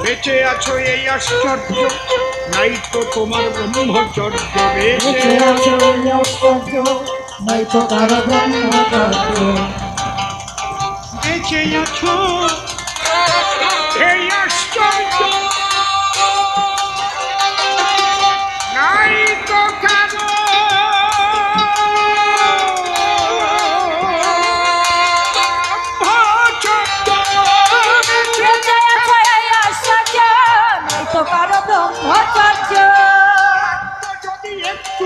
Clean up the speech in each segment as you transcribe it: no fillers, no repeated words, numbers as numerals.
বেঁচে আছো এই আশ্চর্য, নাই তো তোমার ব্রহ্মচর্য। বেঁচে আছো এই আশ্চর্য, নাই তো কারো ব্রহ্মচর্য। বেঁচে আছো এই আশ্চর্য, নাই তো কারো ব্রহ্মচর্য। যদি একটু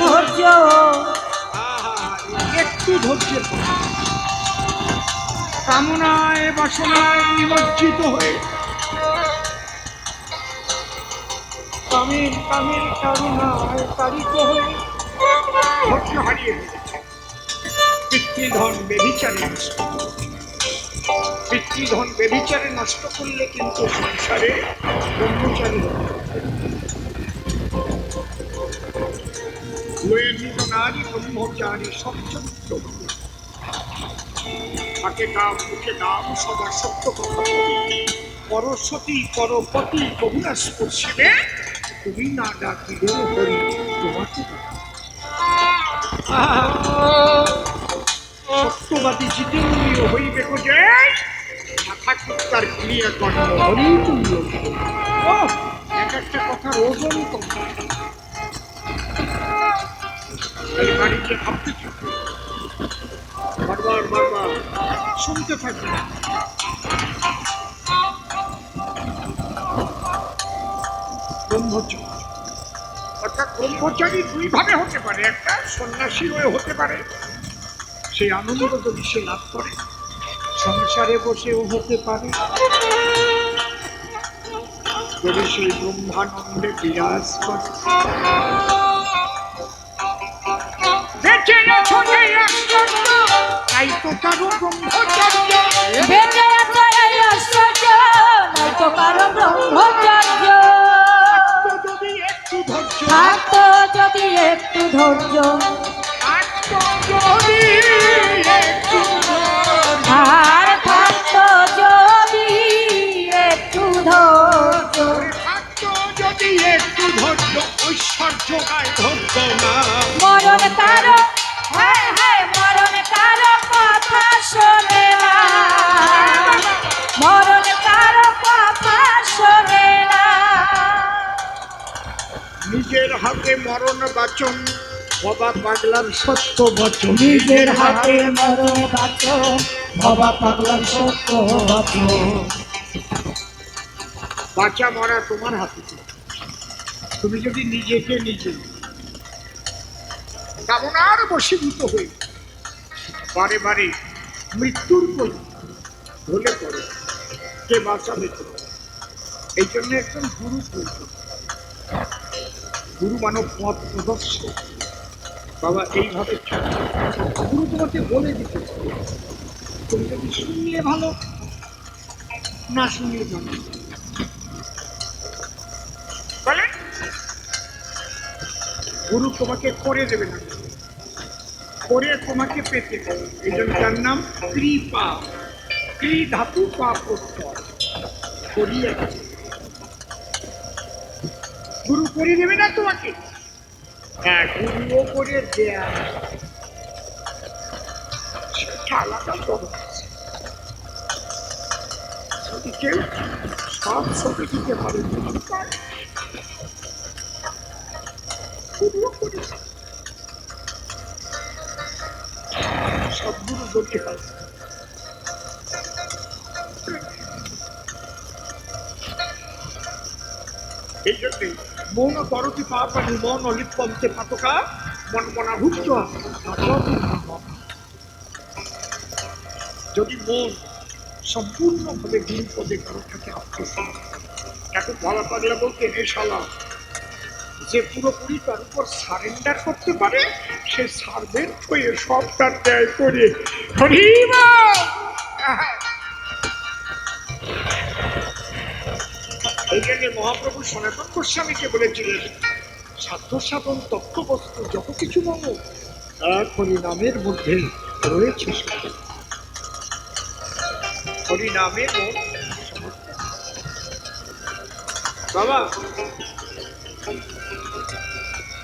ধৈর্য, একটু ধৈর্য, কামনায় বাসনায় নিমজ্জিত হয়ে কামের কারণায় তারিত হয়ে ধৈর্য হারিয়ে ফেলেছে। পিতৃধন বেভিচারে নষ্ট, পিতৃধন বেভিচারে নষ্ট করলে কিন্তু সংসারে ব্রহ্মচারী হতে নারী ব্রহ্মচারী সচ্চরিত্র, তাকে নাম মুখে নাম সবার সত্য কথা পরসতী পরপতি কবিরাস করছিলে, তুমি না ডাকিলে হরি তোমাকে। সত্যবাদী জিতেন্দ্রীয় হইবে যে মাথা কুত্তার ক্রিয়া কর্ম হরি তুল্য। এক একটা কথার ওজন কম, এই বাড়িতে ভাবতে থাকবে, বারবার বারবার শুনতে থাকবে। ব্রহ্মচর্য অর্থাৎ ব্রহ্মচারী দুই ভাবে হতে পারে, একটা সন্ন্যাসী হয়ে হতে পারে, সেই আনন্দ যদি সে লাভ করে। সংসারে বসেও হতে পারে, যদি সেই ব্রহ্মানন্দে বিরাজ করে। বেঁচে আছো এই আশ্চর্য, তাই তো কারো ব্রহ্মচর্য। বেঁচে আছো এই আশ্চর্য, নাই তো কারো ব্রহ্মচর্য। যদি একটু ধৈর্য, থাকতো যদি একটু ধৈর্য, আর থাকতো যদি একটু ধৈর্য, যদি একটু ধৈর্য, ঐশ্বর্য গায় ধৈর্য না। মরণ কারো, হ্যাঁ হ্যাঁ, মরণ কারো কথা শোনে না, মরণ কারো কথা শোনে না। নিজের হাতে মরণ বাচন, বাবা পাগলার সত্য বচন। নিজের হাতে মরণ বাচন, বাবা পাগলার সত্য বচন। বাঁচা মরা তোমার হাতে। তুমি যদি নিজেকে নিজে কামনার বশীভূত হয়ে বারে বারে মৃত্যুর পর ঢলে পড়ো, কে বাঁচাবে তোমার? এই জন্য একজন গুরু প্রয়োজন। গুরু মানব পথ প্রদর্শক। বাবা এইভাবে গুরু তোমাকে বলে দিতে, তুমি যদি শুনলে ভালো, না শুনলে ভালো। বলে গুরু তোমাকে করে দেবে না, করে তোমাকে পেতে দেবে। এই জন্য তার নাম কৃপা। কৃ ধাতু পা প্রত্যয়, করিয়ে গুরু করে দেবে না তোমাকে। হ্যাঁ, গুরুও করে দেয়া, সেটা আলাদা খবর। যদি কেউ সব ছবি দিতে পারে, সব গুরু যদি হয়। এই জন্যে মৌন করতি পাপানি মন লিপ্পন্তে পাতকা মন মনা ভুক্ত। যদি মন সম্পূর্ণভাবে গুরুপদে কারো থাকে আত্মসমর্পণ, এখন বলা পাগলা বলতে হে শালা, যে পুরোপুরি তার উপর সারেন্ডার করতে পারে, সে সার্ভেন্ট হয়ে সবটা ত্যাগ করে এই জন্য মহাপ্রভু সনাতন গোস্বামীকে বলেছিলেন, সাধ্য সাধন তত্ত্ববস্তু যত কিছু মম এক হরিনামের মধ্যে রয়েছে সব। হরিনামের সমস্ত। বাবা,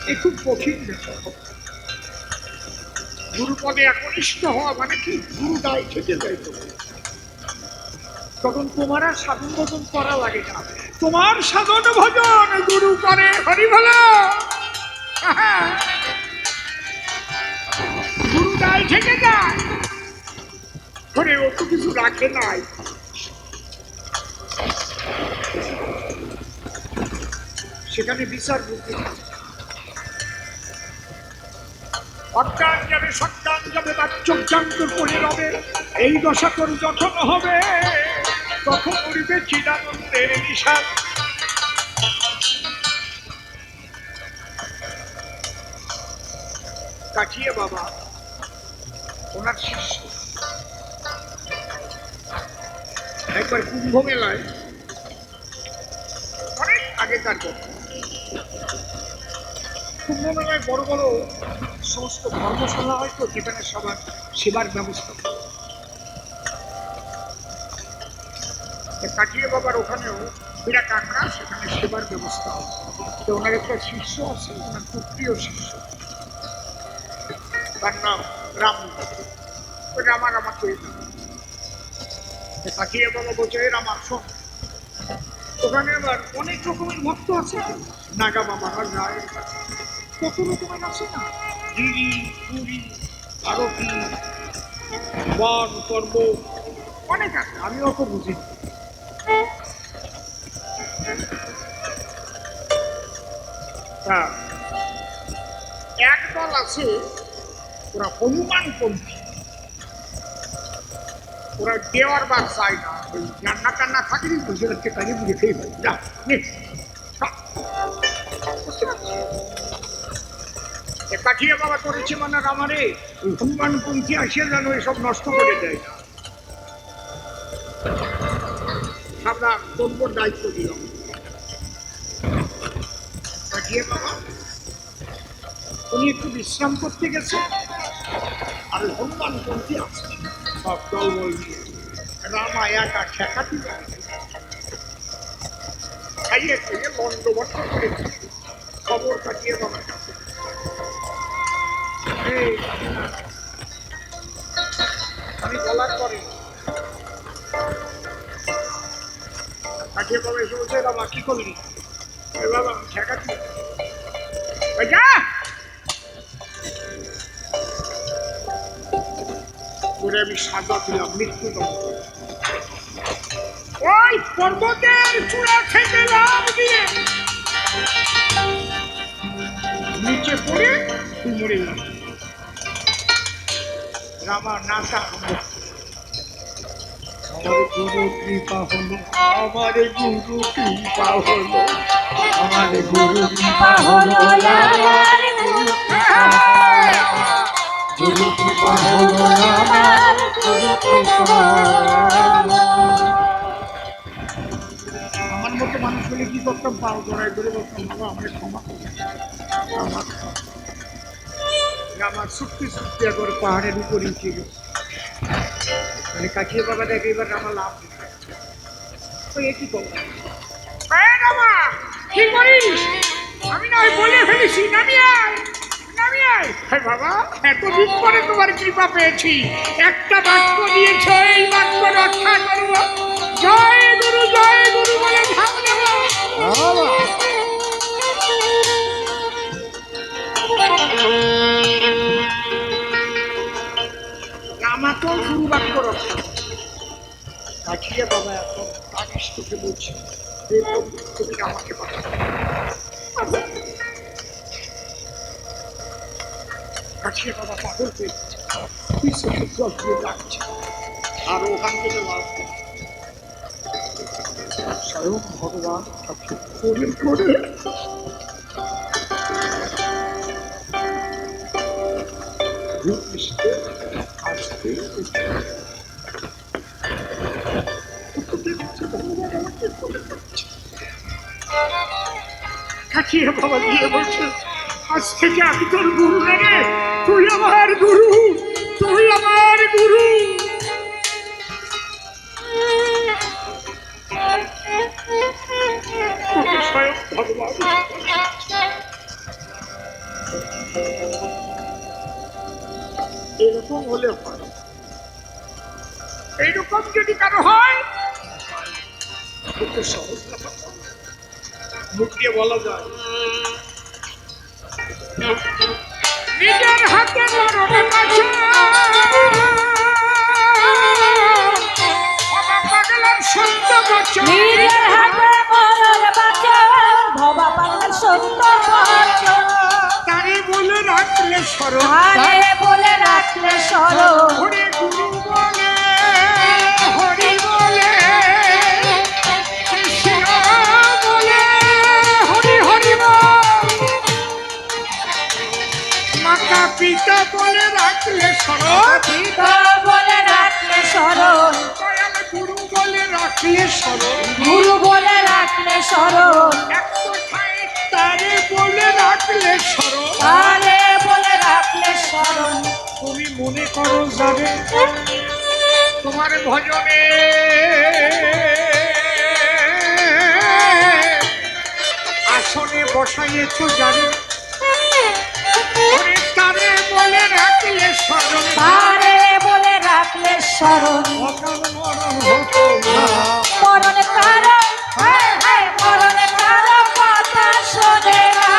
এ খুব কঠিন ব্যাপার। গুরুপদে একনিষ্ঠ হওয়া মানে কি? গুরু দায় থেকে যায় তো, তখন তোমার আর সাধন ভজন করা লাগে না, তোমার সাধন ভজন গুরু করে। হরি বলো। গুরু দায় থেকে যায়, ঘরে ও তো কিছু রাখে নাই। সেখানে বিচার বুদ্ধি অজ্ঞান যাবে, সজ্ঞান যাবে, বাচ্চজ্ঞান্তর করে রবে। এই দশা তোর যখন হবে, তখন উড়বে চিদানন্দের নিশাদ। কাটিয়ে বাবা ওনার শিষ্য একবার কুম্ভ মেলায়, অনেক আগেকার কথা, কুম্ভ মেলায় বড় বড় সমস্ত ধর্মশালা হয় তো, যেখানে সবার সেবার ব্যবস্থা। কাটিয়ে বাবার ওখানেও বিরাট আকাশ, সেখানে সেবার ব্যবস্থা হয়। তো ওনার একটা শিষ্য আছে, ওনার খুব প্রিয় শিষ্য, তার নাম রাম। রামার আমাকে কাটিয়ে বাবা বলছে, রামা শোন, ওখানে আবার অনেক রকমের ভক্ত আছে, নাগা বাবা রায়, কত রকমের আছে না, গিরি পুরী আরতি বন পর্ব অনেক আছে, আমি অত বুঝি। একদল আছে ওরা হনুমানপন্থী, ওরা দেওয়ার বার চায় না, ওই রান্না টান্না থাকেনি তো, সেটাকে কাজে বুঝে খেয়ে ফেলি। যা কাঠিয়া বাবা করেছে মানে রামারে ওই হনুমানপন্থী আসিয়া যেন এসব নষ্ট করে দেয় না। আমরা তোর দায়িত্ব দিলাম। কাঠিয়া বাবা উনি একটু বিশ্রাম করতে গেছে, আর হনুমানপন্থী আছে সব দলবল নিয়ে। রামা একা ঠেকা দিল, খাইয়ে খাইয়ে বন্ধ করে খবর কাটিয়ে বাবার কাছে। আমি বলার পরে কাটিয়ে বাবা এসে বলছে, বাবা কি করলি? বাবা ঠেকা দিল, করে আমি সাজা দিলাম মৃত্যুদণ্ড। ওই পর্বতের চূড়া থেকে লাভ দিয়ে নিচে পড়ে তুই মরে গেল। রামা নাচা আমার গুরু কৃপা হলো, আমার গুরু কৃপা হলো, আমার গুরু কৃপা হলো, আমার গুরু কৃপা হলো, আমার গুরু কৃপা। আমার মতো মানুষ হলে কি করতাম? পাও জড়াই ধরে বলতাম, বাবা আমাকে ক্ষমা করবে, আমার ছুটতে ছুটতে একবার পাহাড়ের উপরে উঠে গেছে। মানে কাঠিয়ে বাবা দেখে এবার আমার লাভ দিচ্ছে, কি করলাম? কি করিস? আমি না বলে ফেলেছি, নামিয়ে আয়, নামিয়ে আয়। বাবা এতদিন পরে তোমার কৃপা পেয়েছি, একটা বাক্য দিয়েছ, এই বাক্য রক্ষা করব। জয় গুরু বলে ভাব দেব। আমাকেও গুরু বাক্য রক্ষা কাঠিয়ে বাবা এখন তানিশ তোকে বলছি, তুমি আমাকে কাঠিয়ে বাবা পাগল হয়ে গেছে, জল দিয়ে ডাকছে, আর ওখান থেকে লাভ স্বয়ং ভগবান তাকে করে করে আসতে ভগবান আমাকে করে কাটিয়ে বাবা দিয়ে বলছে, আজ থেকে আমি তোর গুরু না রে, তুই আমার গুরু, তুই আমার গুরু। তোকে স্বয়ং ভগবান। এরকম হলে হয়, এইরকম যদি কারো হয় খুব সহজ কথা, মুখ দিয়ে বলা যায়। নিজের হাতে মরণে পাশে পাগলার সত্য বচন, নিজের হাতে মরণ বাঁচাও, ভবা পাগলার সত্য বচন। তারে বলে রাখলে স্মরণ, তারে বলে রাখলে স্মরণ। হরে গুরু বলে, হরি বলে, কৃষ্ণ বলে, হরি হরি বল। মাতা পিতা বলে রাখলে স্মরণ, পিতা বলে রাখলে স্মরণ। দয়াল গুরু বলে রাখলে স্মরণ, গুরু বলে রাখলে স্মরণ। এক কথায় তারে বলে রাখলে স্মরণ। তারে বলে রাখলে স্মরণ। তুমি মনে করো যাবে তোমার ভজনে আসনে বসাইয়েছ যাবে, তারে বলে রাখলে স্মরণ। তারে বলে রাখলে স্মরণ। অকাল মরণ হতো না। মরণ কারো, হায় হায় মরণ কারো কথা শোনে না।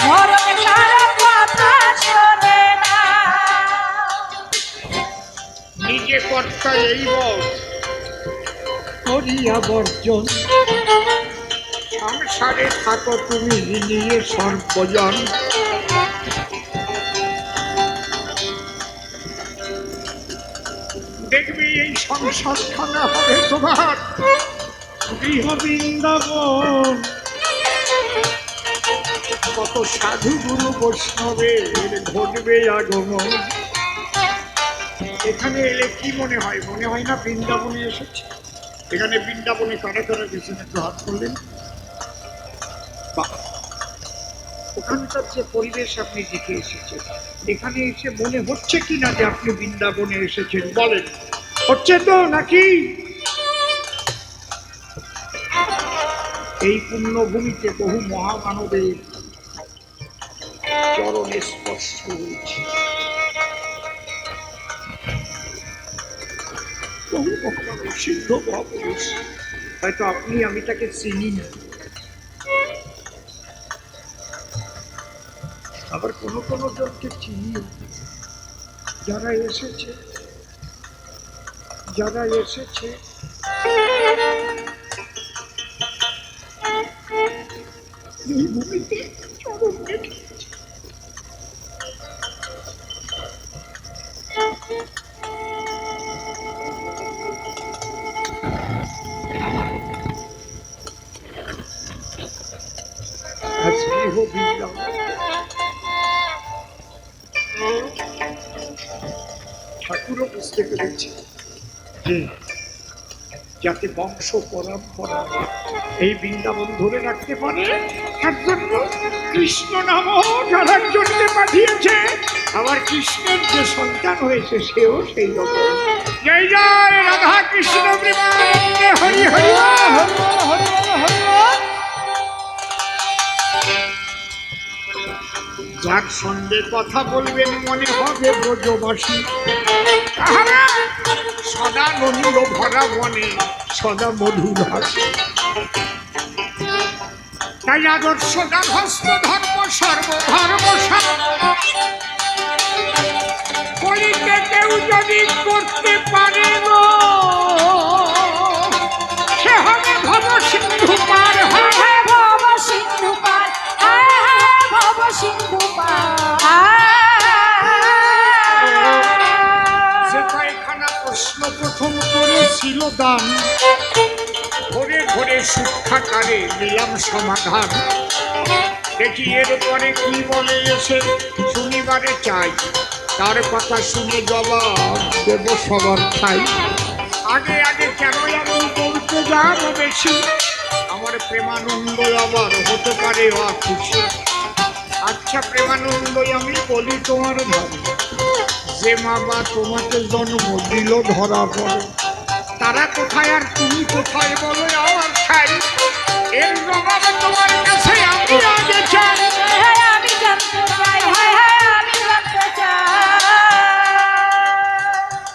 মরণ কারো কথা শোনে না। নিজে কর্তা এই বল করিয়া বর্জন, সংসারে থাকো তুমি নিয়ে সর্বজন। দেখবি এই সংসার খানা হবে তোমার গৃহ বৃন্দাবন। কত সাধু গুরু বৈষ্ণবের ঘটবে আগমন। এখানে এলে কি মনে হয়? মনে হয় না বৃন্দাবনে এসেছে। এখানে বৃন্দাবনে কারা কারা গেছেন একটু হাত করলেন। বাহ! ওখানকার যে পরিবেশ আপনি দেখে এসেছেন, এখানে এসে মনে হচ্ছে কি না যে আপনি বৃন্দাবনে এসেছেন? বলেন, হচ্ছে তো নাকি? এই পুণ্যভূমিতে বহু মহামানবের চরণে স্পর্শ হয়েছে, বহু মহামানব সিদ্ধ মহাপুরুষ। হয়তো আপনি আমি তাকে চিনি না, আবার কোনো কোনো জনকে চিনিও। যারা এসেছে, যারা এসেছে এই ভূমিতে চরণ রেখেছে। আর স্নেহ বৃন্দাবন ঠাকুরও বুঝতে পেরেছে যে যাতে বংশ পরম্পরা এই বৃন্দাবন ধরে রাখতে পারে, তার জন্য কৃষ্ণ নামও ধরার জন্য পাঠিয়েছে। আবার কৃষ্ণের যে সন্তান হয়েছে সেও সেই রকম। জয় জয় রাধা কৃষ্ণ প্রেমানন্দে হরি হরি হরি হরি। যার সঙ্গে কথা বলবেন মনে হবে ব্রজবাসী, তাহারা সদা নন্দ ভরা বনে সদা মধুর হাসি। তাই আদর্শ গার্হস্থ ধর্ম সর্বধর্ম করিতে কেউ যদি করতে পারে গো, সে হবে ভব সিন্ধু পার। হায় হায় ভব সিন্ধু পার, হায় হায় ভব সিন্ধু সে কয়েকখানা প্রশ্ন প্রথম করেছিল দান, ঘরে ঘরে শিক্ষাকারে নিলাম সমাধান। দেখি এরপরে কি বলে এসে শনিবারে চাই, তার কথা শুনে জবাব দেব সবার ঠাই। আগে আগে কেন আমি বলতে যাব বেশি, আমার প্রেমানন্দ আবার হতে পারে অখুশি। আচ্ছা প্রেমানন্দ, আমি বলি তোমার ভাবে, যে মা বা তোমাকে জন্ম দিল ধরা পড়ে, তারা কোথায় আর তুমি কোথায় বলো আমার ঠাই? এর জবাব তোমার কাছে আমি আগে চাই। আমি জানতে চাই, আমি জানতে চাই।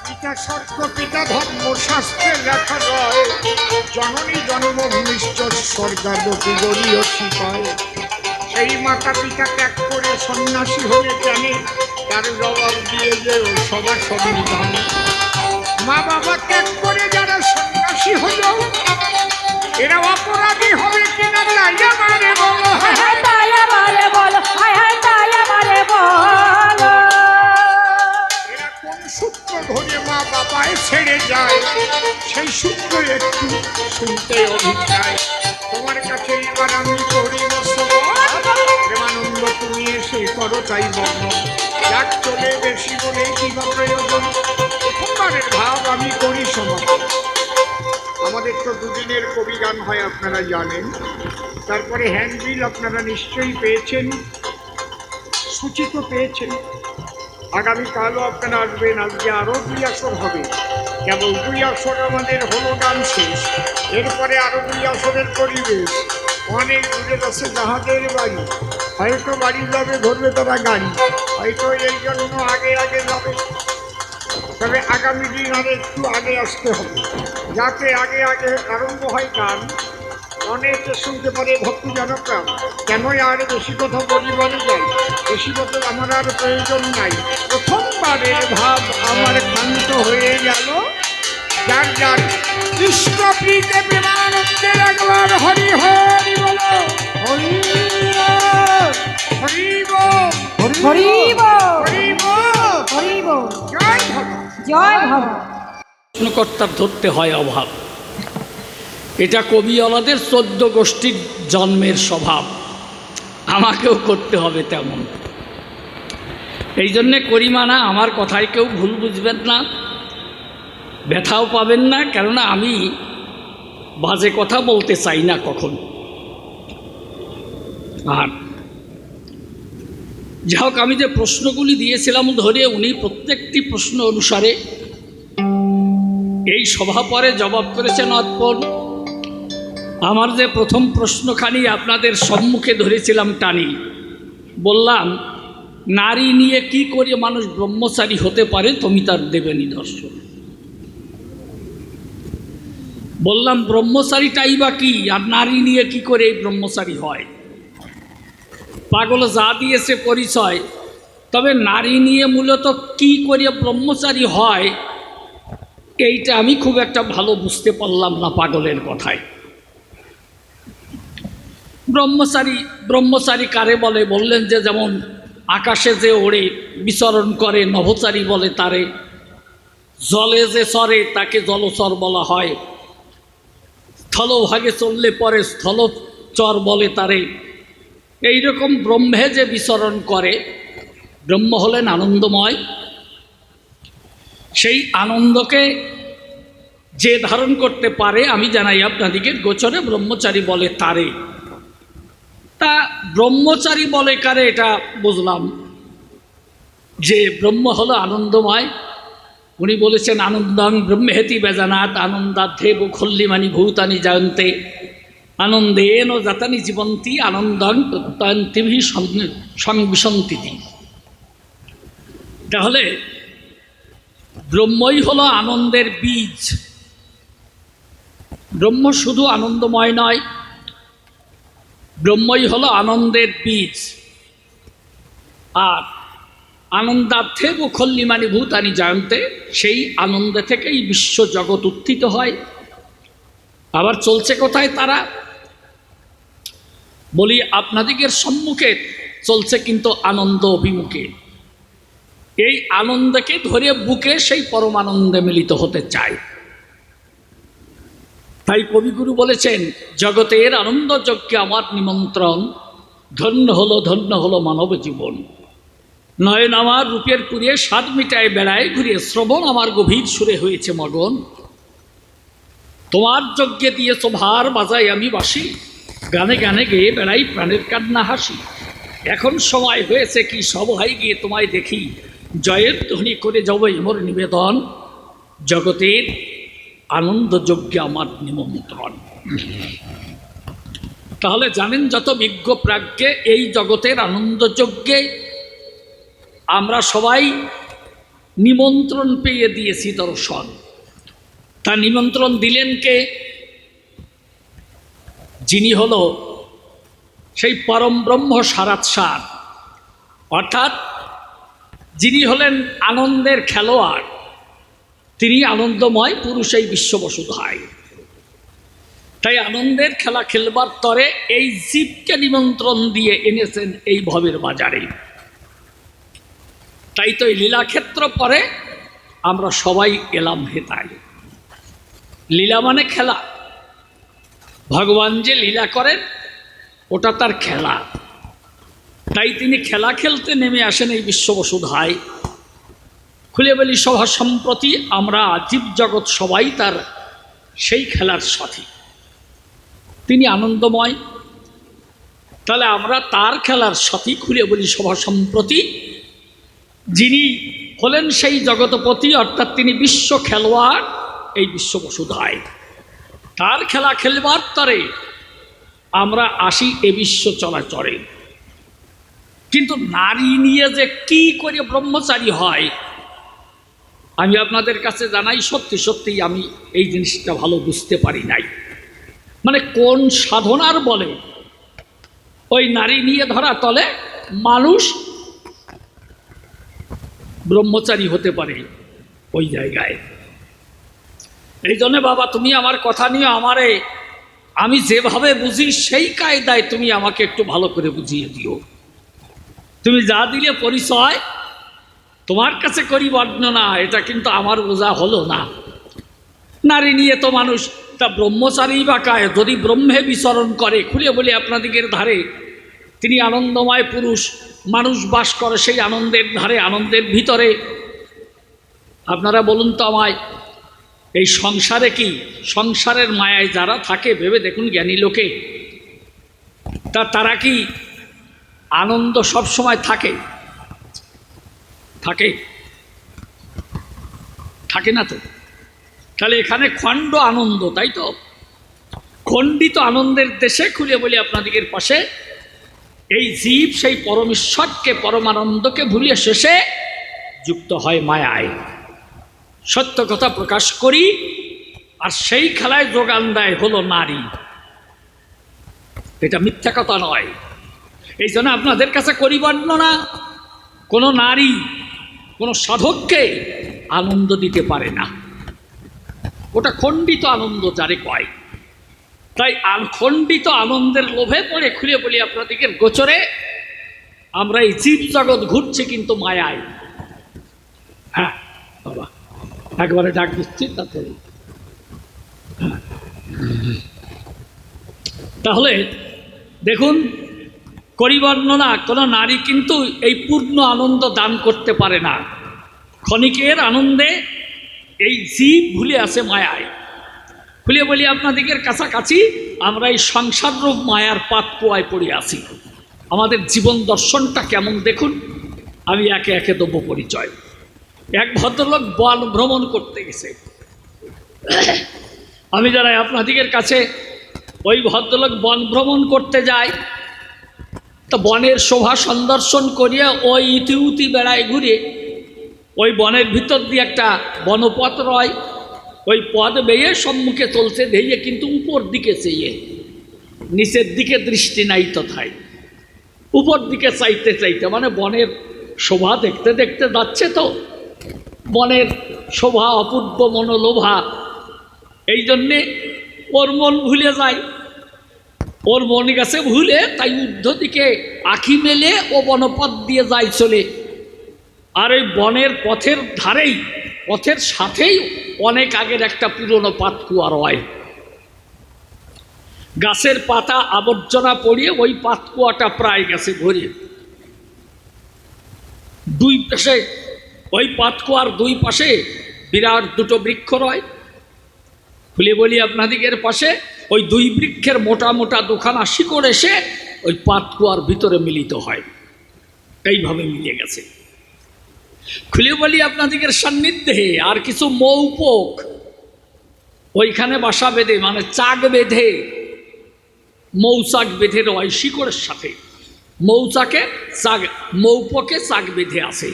পিতা স্বর্গ পিতা ধর্ম শাস্ত্রে লেখা রয়, জননী জন্মভূমিষ্ঠ স্বর্গাদপি গড়িয় শিপায়। সেই মাতা পিতা ত্যাগ করে সন্ন্যাসী হয়ে জানে, তার জবাব দিয়ে যে ও সবার সংবিধান। মা বাবা ত্যাগ করে যারা সন্ন্যাসী হলো, এরা অপরাধী হবে কিনা তাই আমারে বলো। তাই আমারে বলো, তাই আমারে বলো। এরা কোন সূত্র ধরে মা বাবায় ছেড়ে যায়, সেই সূত্র একটু শুনতে অভিপ্রায়। তোমার কাছে এবার আমি করি প্রেমানন্দ, তুমি এসে করো তাই বর্ণ। যাক চলে বেশি বলে কিবা প্রয়োজন, প্রথমবারের ভাব আমি করি সমাপন। আমাদের তো দুদিনের কবি গান হয় আপনারা জানেন, তারপরে হ্যান্ডবিল আপনারা নিশ্চয়ই পেয়েছেন, সূচিত পেয়েছেন। আগামীকালও আপনারা আসবেন, আজকে আরও 2 আসর হবে। কেবল 2 আসর আমাদের হলো গান শেষ, এরপরে আরও 2 আসরের পরিবেশ। অনেক দূরে আছে যাহাদের বাড়ি, হয়তো বাড়ি যাবে ধরবে তারা গাড়ি, হয়তো এই জন্য আগে আগে যাবে। তবে আগামী দিন আর একটু আগে আসতে হবে, যাতে আগে আগে আরম্ভ হয় গান। অনেকে শুনতে পারে ভক্তিজনকরা, কেনই আর বেশি কথা বলিবারে যাই, বেশি কথা আমার আর প্রয়োজন নাই। প্রথমবারের ভাব আমার ক্ষান্ত হয়ে গেল। যার যার কৃষ্ণ প্রীতে প্রেমানন্দের একবার হরি হরি বলো, হরি বল, হরি বল, হরি বল, হরি বল, হরি বল। জয় ভগবান। জয় ভগবান। প্রশ্নকর্তার ধরতে হয় অভাব। এটা কবিওয়ালাদের 14 গোষ্ঠীর জন্মের স্বভাব, আমাকেও করতে হবে তেমন। এই জন্যে করিমানা, আমার কথায় কেউ ভুল বুঝবেন না, ব্যথাও পাবেন না, কেননা আমি বাজে কথা বলতে চাই না কখন। আর যাই হোক, আমি যে প্রশ্নগুলি দিয়েছিলাম ধরে উনি প্রত্যেকটি প্রশ্ন অনুসারে এই সভা পরে জবাব করেছেন অর্পণ। আমার যে প্রথম প্রশ্নখানি আপনাদের সম্মুখে ধরেছিলাম টানি, বললাম নারী নিয়ে কি করে মানুষ ব্রহ্মচারী হতে পারে, তুমি তার দেবে নিদর্শন। বললাম ব্রহ্মচারীটাই বা কি, আর নারী নিয়ে কি করে এই ব্রহ্মচারী হয়। পাগল যা দিয়েছে পরিচয়, তবে নারী নিয়ে মূলত কি করে ব্রহ্মচারী হয় এইটা আমি খুব একটা ভালো বুঝতে পারলাম না পাগলের কথায়। ব্রহ্মচারী কারে বলে? বললেন যে যেমন আকাশে যে ওড়ে বিচরণ করে নভোচারী বলে তারে, জলে যে চরে তাকে জলচর বলা হয়, স্থলভাগে চললে পরে স্থলচর বলে তারে। এইরকম ব্রহ্মে যে বিচরণ করে, ব্রহ্ম হলেন আনন্দময়, সেই আনন্দকে যে ধারণ করতে পারে আমি জানাই আপনাদিকে গোচরে ব্রহ্মচারী বলে তারে। তা ব্রহ্মচারী বলে কারে এটা বুঝলাম, যে ব্রহ্ম হলো আনন্দময়। উনি বলেছেন আনন্দং ব্রহ্মেতি বেজানাত আনন্দাধ্যে খল্লিমানি ভূতানি জয়ন্তে আনন্দেন জাতানি জীবন্তী আনন্দং প্রত্যয়ন্তিভি সংবিশন্তিতি। তাহলে ব্রহ্মই হলো আনন্দের বীজ। ব্রহ্ম শুধু আনন্দময় নয়, ব্রহ্মই হলো আনন্দের বীজ। আর আনন্দার্থে খল্লিমানি ভূতানি জয়ন্তে, সেই আনন্দে থেকেই বিশ্ব জগৎ উত্থিত হয়। আবার চলছে কোথায় তারা? বলি আপনাদিগের সম্মুখে চলছে কিন্তু আনন্দ অভিমুখে। এই আনন্দকে ধরে বুকে সেই পরমানন্দে মিলিত হতে চায়। তাই কবিগুরু বলেছেন জগতের আনন্দ যজ্ঞে আমার নিমন্ত্রণ, ধন্য হলো মানব জীবন। নয়ন আমার রূপের পুরে স্বাদ মিটায় বেড়ায় ঘুরে, শ্রবণ আমার গভীর সুরে হয়েছে মগন। তোমার যজ্ঞে দিয়েছ ভার বাজাই আমি বাসি, গানে গানে গেয়ে বেড়াই প্রাণের কান্না হাসি। এখন সময় হয়েছে কি সভায় গিয়ে তোমায় দেখি, জয়ের ধ্বনি করে যাব এমর নিবেদন, জগতের আনন্দ যজ্ঞে আমার নিমন্ত্রণ। তাহলে জানেন যত বিজ্ঞ প্রাজ্ঞে এই জগতের আনন্দ যজ্ঞে আমরা সবাই নিমন্ত্রণ পেয়ে দিয়েছি দর্শন। তা নিমন্ত্রণ দিলেন কে? যিনি হল সেই পরম ব্রহ্ম সারাৎসার, অর্থাৎ যিনি হলেন আনন্দের খেলোয়াড়, তিনি আনন্দময় পুরুষ এই বিশ্ববসুধায়। তাই আনন্দের খেলা খেলবার তরে এই জীবকে নিমন্ত্রণ দিয়ে এনেছেন এই ভবের বাজারে। তাই তো এই লীলাক্ষেত্র পরে আমরা সবাই এলাম হেতায়। লীলা মানে খেলা, ভগবান যে লীলা করেন ওটা তার খেলা। তাই তিনি খেলা খেলতে নেমে আসেন এই বিশ্ববসুধায়। খুলে বলি সভা সম্প্রতি আমরা জীবজগৎ সবাই তার সেই খেলার সাথী। তিনি আনন্দময়, তাহলে আমরা তার খেলার সাথী। খুলে বলি সভা সম্প্রতি যিনি হলেন সেই জগৎপতি, অর্থাৎ তিনি বিশ্ব খেলোয়াড় এই বিশ্ববসুধায়। তার খেলা খেলবার তরে আমরা আসি এ বিশ্ব চলাচলে। কিন্তু নারী নিয়ে যে কি করে ব্রহ্মচারী হয়, আমি আপনাদের কাছে জানাই সত্যি সত্যি আমি এই জিনিসটা ভালো বুঝতে পারি নাই। মানে কোন সাধনার বলে ওই নারী নিয়ে ধরা তলে মানুষ ব্রহ্মচারী হতে পারে ওই জায়গায়। এই জন্য বাবা তুমি আমার কথা নিয়ে আমারে, আমি যেভাবে বুঝি সেই কায়দায় তুমি আমাকে একটু ভালো করে বুঝিয়ে দিও। তুমি যা দিলে পরিচয়, তোমার কাছে করি বর্ণনা, এটা কিন্তু আমার বোঝা হলো না। নারী নিয়ে তো মানুষ তা ব্রহ্মচারী বা কায়, যদি ব্রহ্মে বিচরণ করে। খুলে বলি আপনাদিকের ধারে তিনি আনন্দময় পুরুষ, মানুষ বাস করে সেই আনন্দের ধারে, আনন্দের ভিতরে। আপনারা বলুন তো আমায়, এই সংসারে কি, সংসারের মায়ায় যারা থাকে ভেবে দেখুন জ্ঞানী লোকে, তারা কি আনন্দ সব সময় থাকে? থাকে থাকে না তো। তাহলে এখানে খণ্ড আনন্দ, তাই তো? খণ্ডিত আনন্দের দেশে খুলে বলি আপনাদিকের পাশে এই জীব সেই পরমেশ্বরকে, পরমানন্দকে ভুলিয়ে শেষে যুক্ত হয় মায়ায়। সত্য কথা প্রকাশ করি, আর সেই খেলায় যোগান দেয় হলো নারী। এটা মিথ্যা কথা নয়। এই জন্য আপনাদের কাছে করি বর্ণনা, কোনো নারী কোনো সাধককে আনন্দ দিতে পারে না। ওটা খণ্ডিত আনন্দ যারে কয়। তাই খণ্ডিত আনন্দের লোভে পড়ে খুলে বলি আপনাদিকের গোচরে আমরা এই জীব জগৎ ঘুরছি কিন্তু মায়ায়। হ্যাঁ বাবা, একবারে ডাক দিচ্ছি তাড়াতাড়ি। তাহলে দেখুন করি বর্ণনা, কোনো নারী কিন্তু এই পূর্ণ আনন্দ দান করতে পারে না। ক্ষণিকের আনন্দে এই জীব ভুলে আছে মায়ায়। খুলে বলি আপনাদিকের কাছাকাছি আমরা এই সংসার রূপ মায়ার পাত পোয়ায় পড়ে আছি। আমাদের জীবন দর্শনটা কেমন দেখুন। আমি একে একে দেব পরিচয়। এক ভদ্রলোক বন ভ্রমণ করতে গেছে। আমি জানাই আপনাদিকের কাছে ওই ভদ্রলোক বন ভ্রমণ করতে যায়, তো বনের শোভা সন্দর্শন করিয়া ওই ইতি উতি বেড়ায় ঘুরে ওই বনের ভিতর দিয়ে একটা বনপথ রয়, ওই পথ বেয়ে সম্মুখে চলছে ধেয়ে, কিন্তু উপর দিকে চেয়ে, নিচের দিকে দৃষ্টি নাই তথায়, উপর দিকে চাইতে চাইতে, মানে বনের শোভা দেখতে দেখতে যাচ্ছে। তো বনের শোভা অপূর্ব মনোলোভা, এই জন্যে ওর মন ভুলে যায়। ওর মন গেছে ভুলে, তাই ঊর্ধ্ব দিকে আঁখি মেলে ও বনপথ দিয়ে যায় চলে। আর ওই বনের পথের ধারেই, পথের সাথেই অনেক আগের একটা পুরনো পাতকুয়া রয়। গাছের পাতা আবর্জনা পড়িয়ে ওই পাতকুয়াটা প্রায় গেছে ভরে। দুই পাশে ওই পাতকুয়ার দুই পাশে বিরাট দুটো বৃক্ষ রয়। খুলে বলি আপনাদিগের পাশে ওই দুই বৃক্ষের মোটা মোটা দুখানা শিকড় এসে ওই পাতকুয়ার ভিতরে মিলিত হয়, এইভাবে মিলে গেছে। খুলে বলি আপনাদিগের সান্নিধ্যে আর কিছু মৌপোক ওইখানে বাসা বেঁধে, মানে চাক বেঁধে, মৌচাক বেঁধে রয় শিকড়ের সাথে। মৌপোকে চাক বেঁধে আছে।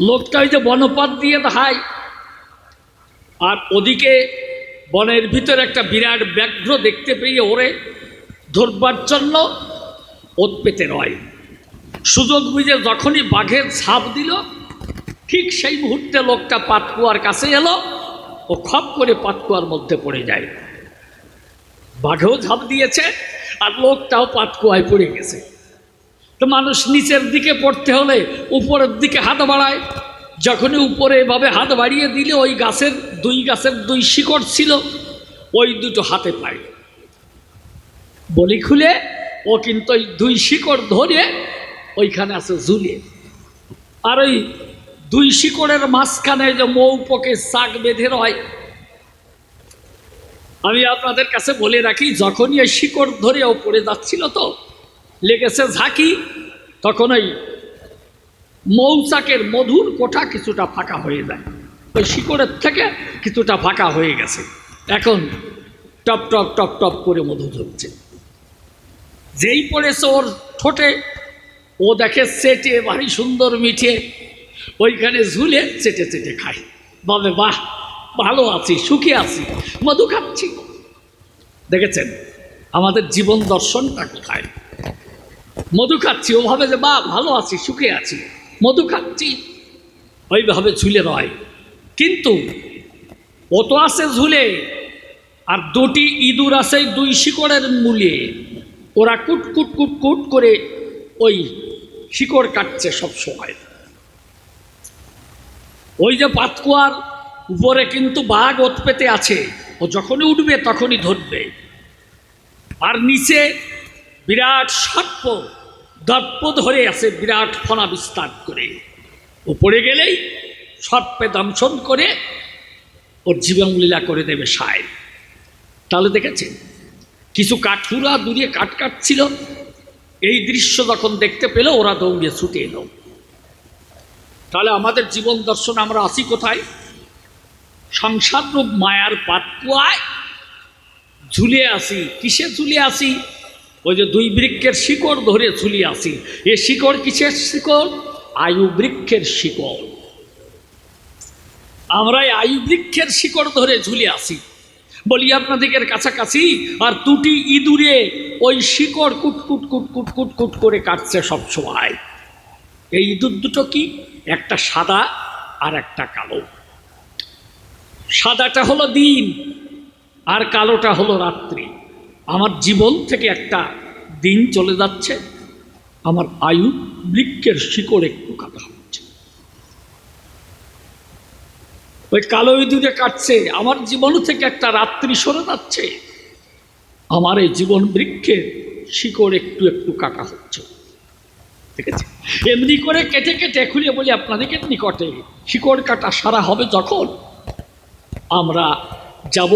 লোকটা ওই যে বনপাত দিয়ে দেখায়, আর ওদিকে বনের ভিতরে একটা বিরাট ব্যাঘ্র দেখতে পেয়ে ওরে ধরবার জন্য ওত পেতে রয়। সুযোগ বুঝে যখনই বাঘের ঝাঁপ দিল, ঠিক সেই মুহূর্তে লোকটা পাতকুয়ার কাছে এলো, ও খপ করে পাতকুয়ার মধ্যে পড়ে যায়। বাঘেও ঝাঁপ দিয়েছে আর লোকটাও পাতকুয়ায় পড়ে গেছে। তো মানুষ নিচের দিকে পড়তে হলে উপরের দিকে হাত বাড়ায়। যখনই উপরে এভাবে হাত বাড়িয়ে দিলে ওই গাছের দুই শিকড় ছিল, ওই দুটো হাতে পায়। বলি খুলে ও কিন্তু ওই দুই শিকড় ধরে ওইখানে আছে ঝুলে। আর ওই দুই শিকড়ের মাঝখানে যে মৌপোকে চাক বেঁধে রয়, আমি আপনাদের কাছে বলে রাখি, যখনই ওই শিকড় ধরে ও পড়ে যাচ্ছিল, তো লেগেছে ঝাঁকি, তখন ওই মৌচাকের মধুর কোঠা কিছুটা ফাঁকা হয়ে যায়। ওই শিকড়ের থেকে কিছুটা ফাঁকা হয়ে গেছে। এখন টপ টপ টপ টপ করে মধু ঝরছে। যেই পড়েছে ওর ঠোঁটে, ও দেখে চেটে ভারী সুন্দর মিঠে, ওইখানে ঝুলে চেটে চেটে খায়। ভাবে বাহ, ভালো আছি, সুখে আছি, মধু খাচ্ছি। দেখেছেন আমাদের জীবন দর্শনটা কোথায়? মধু খাচ্ছি, ও ভাবে যে বাহ, ভালো আছি, সুখে আছি, মধু খাচ্ছি, ওইভাবে ঝুলে রয়। কিন্তু ও তো আছে ঝুলে, আর দুটি ইঁদুর আছে দুই শিকড়ের মূলে। ওরা কুট কুট কুট কুট করে ওই শিকড় কাটছে সব সময়। ওই যে পাতকুয়ার উপরে কিন্তু বাঘ ওত পেতে আছে, ও যখনই উঠবে তখনই ধরবে। আর নিচে বিরাট সর্প দর্প ধরে আছে, বিরাট ফনা বিস্তার করে। উপরে গেলেই সর্পে দংশন করে ওর জীবনলীলা করে দেবে সায়। তাহলে দেখেছেন কিছু কাঠুরা দূরে কাঠ কাটছিল, এই দৃশ্য যখন দেখতে পেল ওরা দৌড়ে ছুটে এলো। তাহলে আমাদের জীবন দর্শন আমরা আসি কোথায়? সংসার রূপ মায়ার পাতকুয়ায় ঝুলে আসি। কিসে ঝুলে আসি? ওই যে দুই বৃক্ষের শিকড় ধরে ঝুলে আসি। এ শিকড় কিসের শিকড়? আয়ু বৃক্ষের শিকড়। আমরা আয়ু বৃক্ষের শিকড় ধরে ঝুলে আসি। বলি আপনাদের কাছাকাছি, আর দুটি ইঁদুরে ওই শিকড় কুট কুট কুট কুট কুট কুট করে কাটছে সব সময়। এই ইঁদুর দুটো কি? একটা সাদা আর একটা কালো। সাদাটা হলো দিন আর কালোটা হলো রাত্রি। আমার জীবন থেকে একটা দিন চলে যাচ্ছে, আমার আয়ু বৃক্ষের শিকড় একটু কাটা হচ্ছে। ওই কালো ইঁদুরে কাটছে, আমার জীবন থেকে একটা রাত্রি সরে যাচ্ছে, আমার এই জীবন বৃক্ষের শিকড় একটু একটু কাটা হচ্ছে। ঠিক আছে, এমনি করে কেটে কেটে খুলে বলি আপনাদের নিকটে, শিকড় কাটা সারা হবে যখন আমরা যাব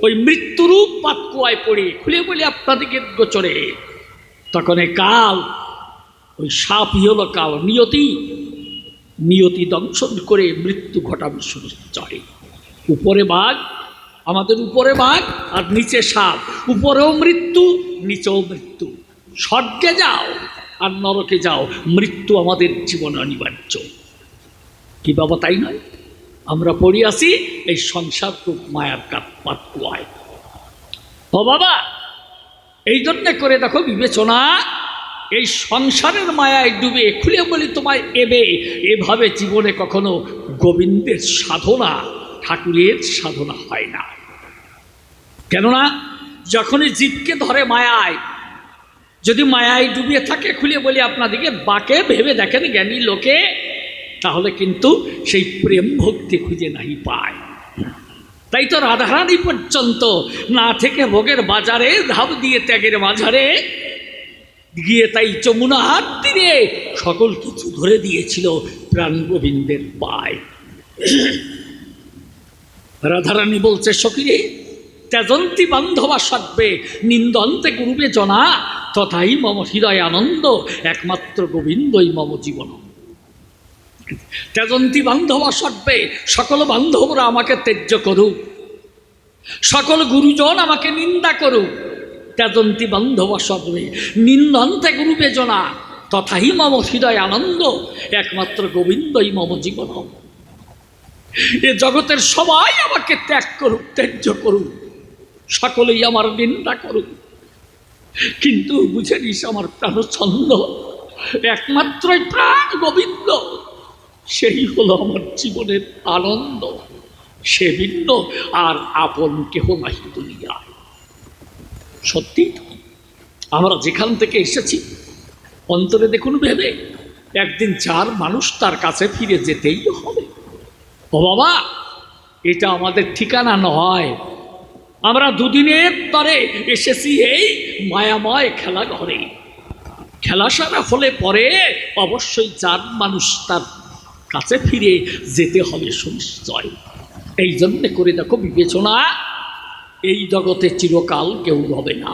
ওই মৃত্যুরূপ পাতকুয়ায় পড়ে। খুলে বলি আপনাদিকে গোচরে, তখন এই কাল, ওই সাপই হলো কাল, নিয়তি দংশন করে মৃত্যু ঘটাবে চলে। উপরে বাঘ, আমাদের উপরে বাঘ, আর নিচে সাপ। উপরেও মৃত্যু, নিচেও মৃত্যু। স্বর্গে যাও আর নরকে যাও, মৃত্যু আমাদের জীবনে অনিবার্য। কি বাবা তাই নয়? আমরা পড়ি আসি এই সংসার রূপ মায়ার পাতকুয়ায়। ও বাবা, এই জন্যে করে দেখো বিবেচনা, এই সংসারের মায়ায় ডুবে খুলে বলি তোমায় এভাবে জীবনে কখনো গোবিন্দের সাধনা, ঠাকুরের সাধনা হয় না। কেননা যখনই জীবকে ধরে মায়ায়, যদি মায়ায় ডুবিয়ে থাকে, খুলে বলি আপনাদিকে বাকে ভেবে দেখেন জ্ঞানী লোকে, তাহলে কিন্তু সেই প্রেম ভক্তি খুঁজে নাহি পায়। তাই তো রাধারানী পর্যন্ত না থেকে ভোগের বাজারে ধাপ দিয়ে ত্যাগের মাঝারে গিয়ে, তাই যমুনার তীরে সকল কিছু ধরে দিয়েছিল প্রাণ গোবিন্দের পায়। রাধারানী বলছে, সখীরে ত্যাজন্তি বান্ধবা সর্বে নিন্দন্তে গুরুবে জনা তথাই মম হৃদয় আনন্দ একমাত্র গোবিন্দই মম জীবন। ত্যাজন্তি বান্ধবা সর্বে, সকল বান্ধবরা আমাকে ত্যায্য করুক, সকল গুরুজন আমাকে নিন্দা করুক, ত্যাজন্তি বান্ধবা সর্বে নিন্দন্তে গুরুবে জনা তথাই মম হৃদয় আনন্দ একমাত্র গোবিন্দই মম জীবন। এ জগতের সবাই আমাকে ত্যাগ করুক, ত্যায্য করুক, সকলেই আমার নিন্দা করুক, কিন্তু বুঝে নিস আমার প্রাণছন্দ একমাত্রই প্রাণ গোবিন্দ, সেই হলো আমার জীবনের আনন্দ, সে ভিন্ন আর আপন কেহ নাহি দুনিয়ায়। সত্যি আমরা যেখান থেকে এসেছি অন্তরে দেখুন ভেবে একদিন যার মানুষ তার কাছে ফিরে যেতেই হবে। ও বাবা, এটা আমাদের ঠিকানা নয়। আমরা দুদিনের তরে এসেছি এই মায়াময় খেলা ঘরে। খেলা সারা হলে পরে অবশ্যই যার মানুষ তার কাছে ফিরে যেতে হবে সুনিশ্চয়। এই জন্যে করে দেখো বিবেচনা, এই জগতে চিরকাল কেউ হবে না।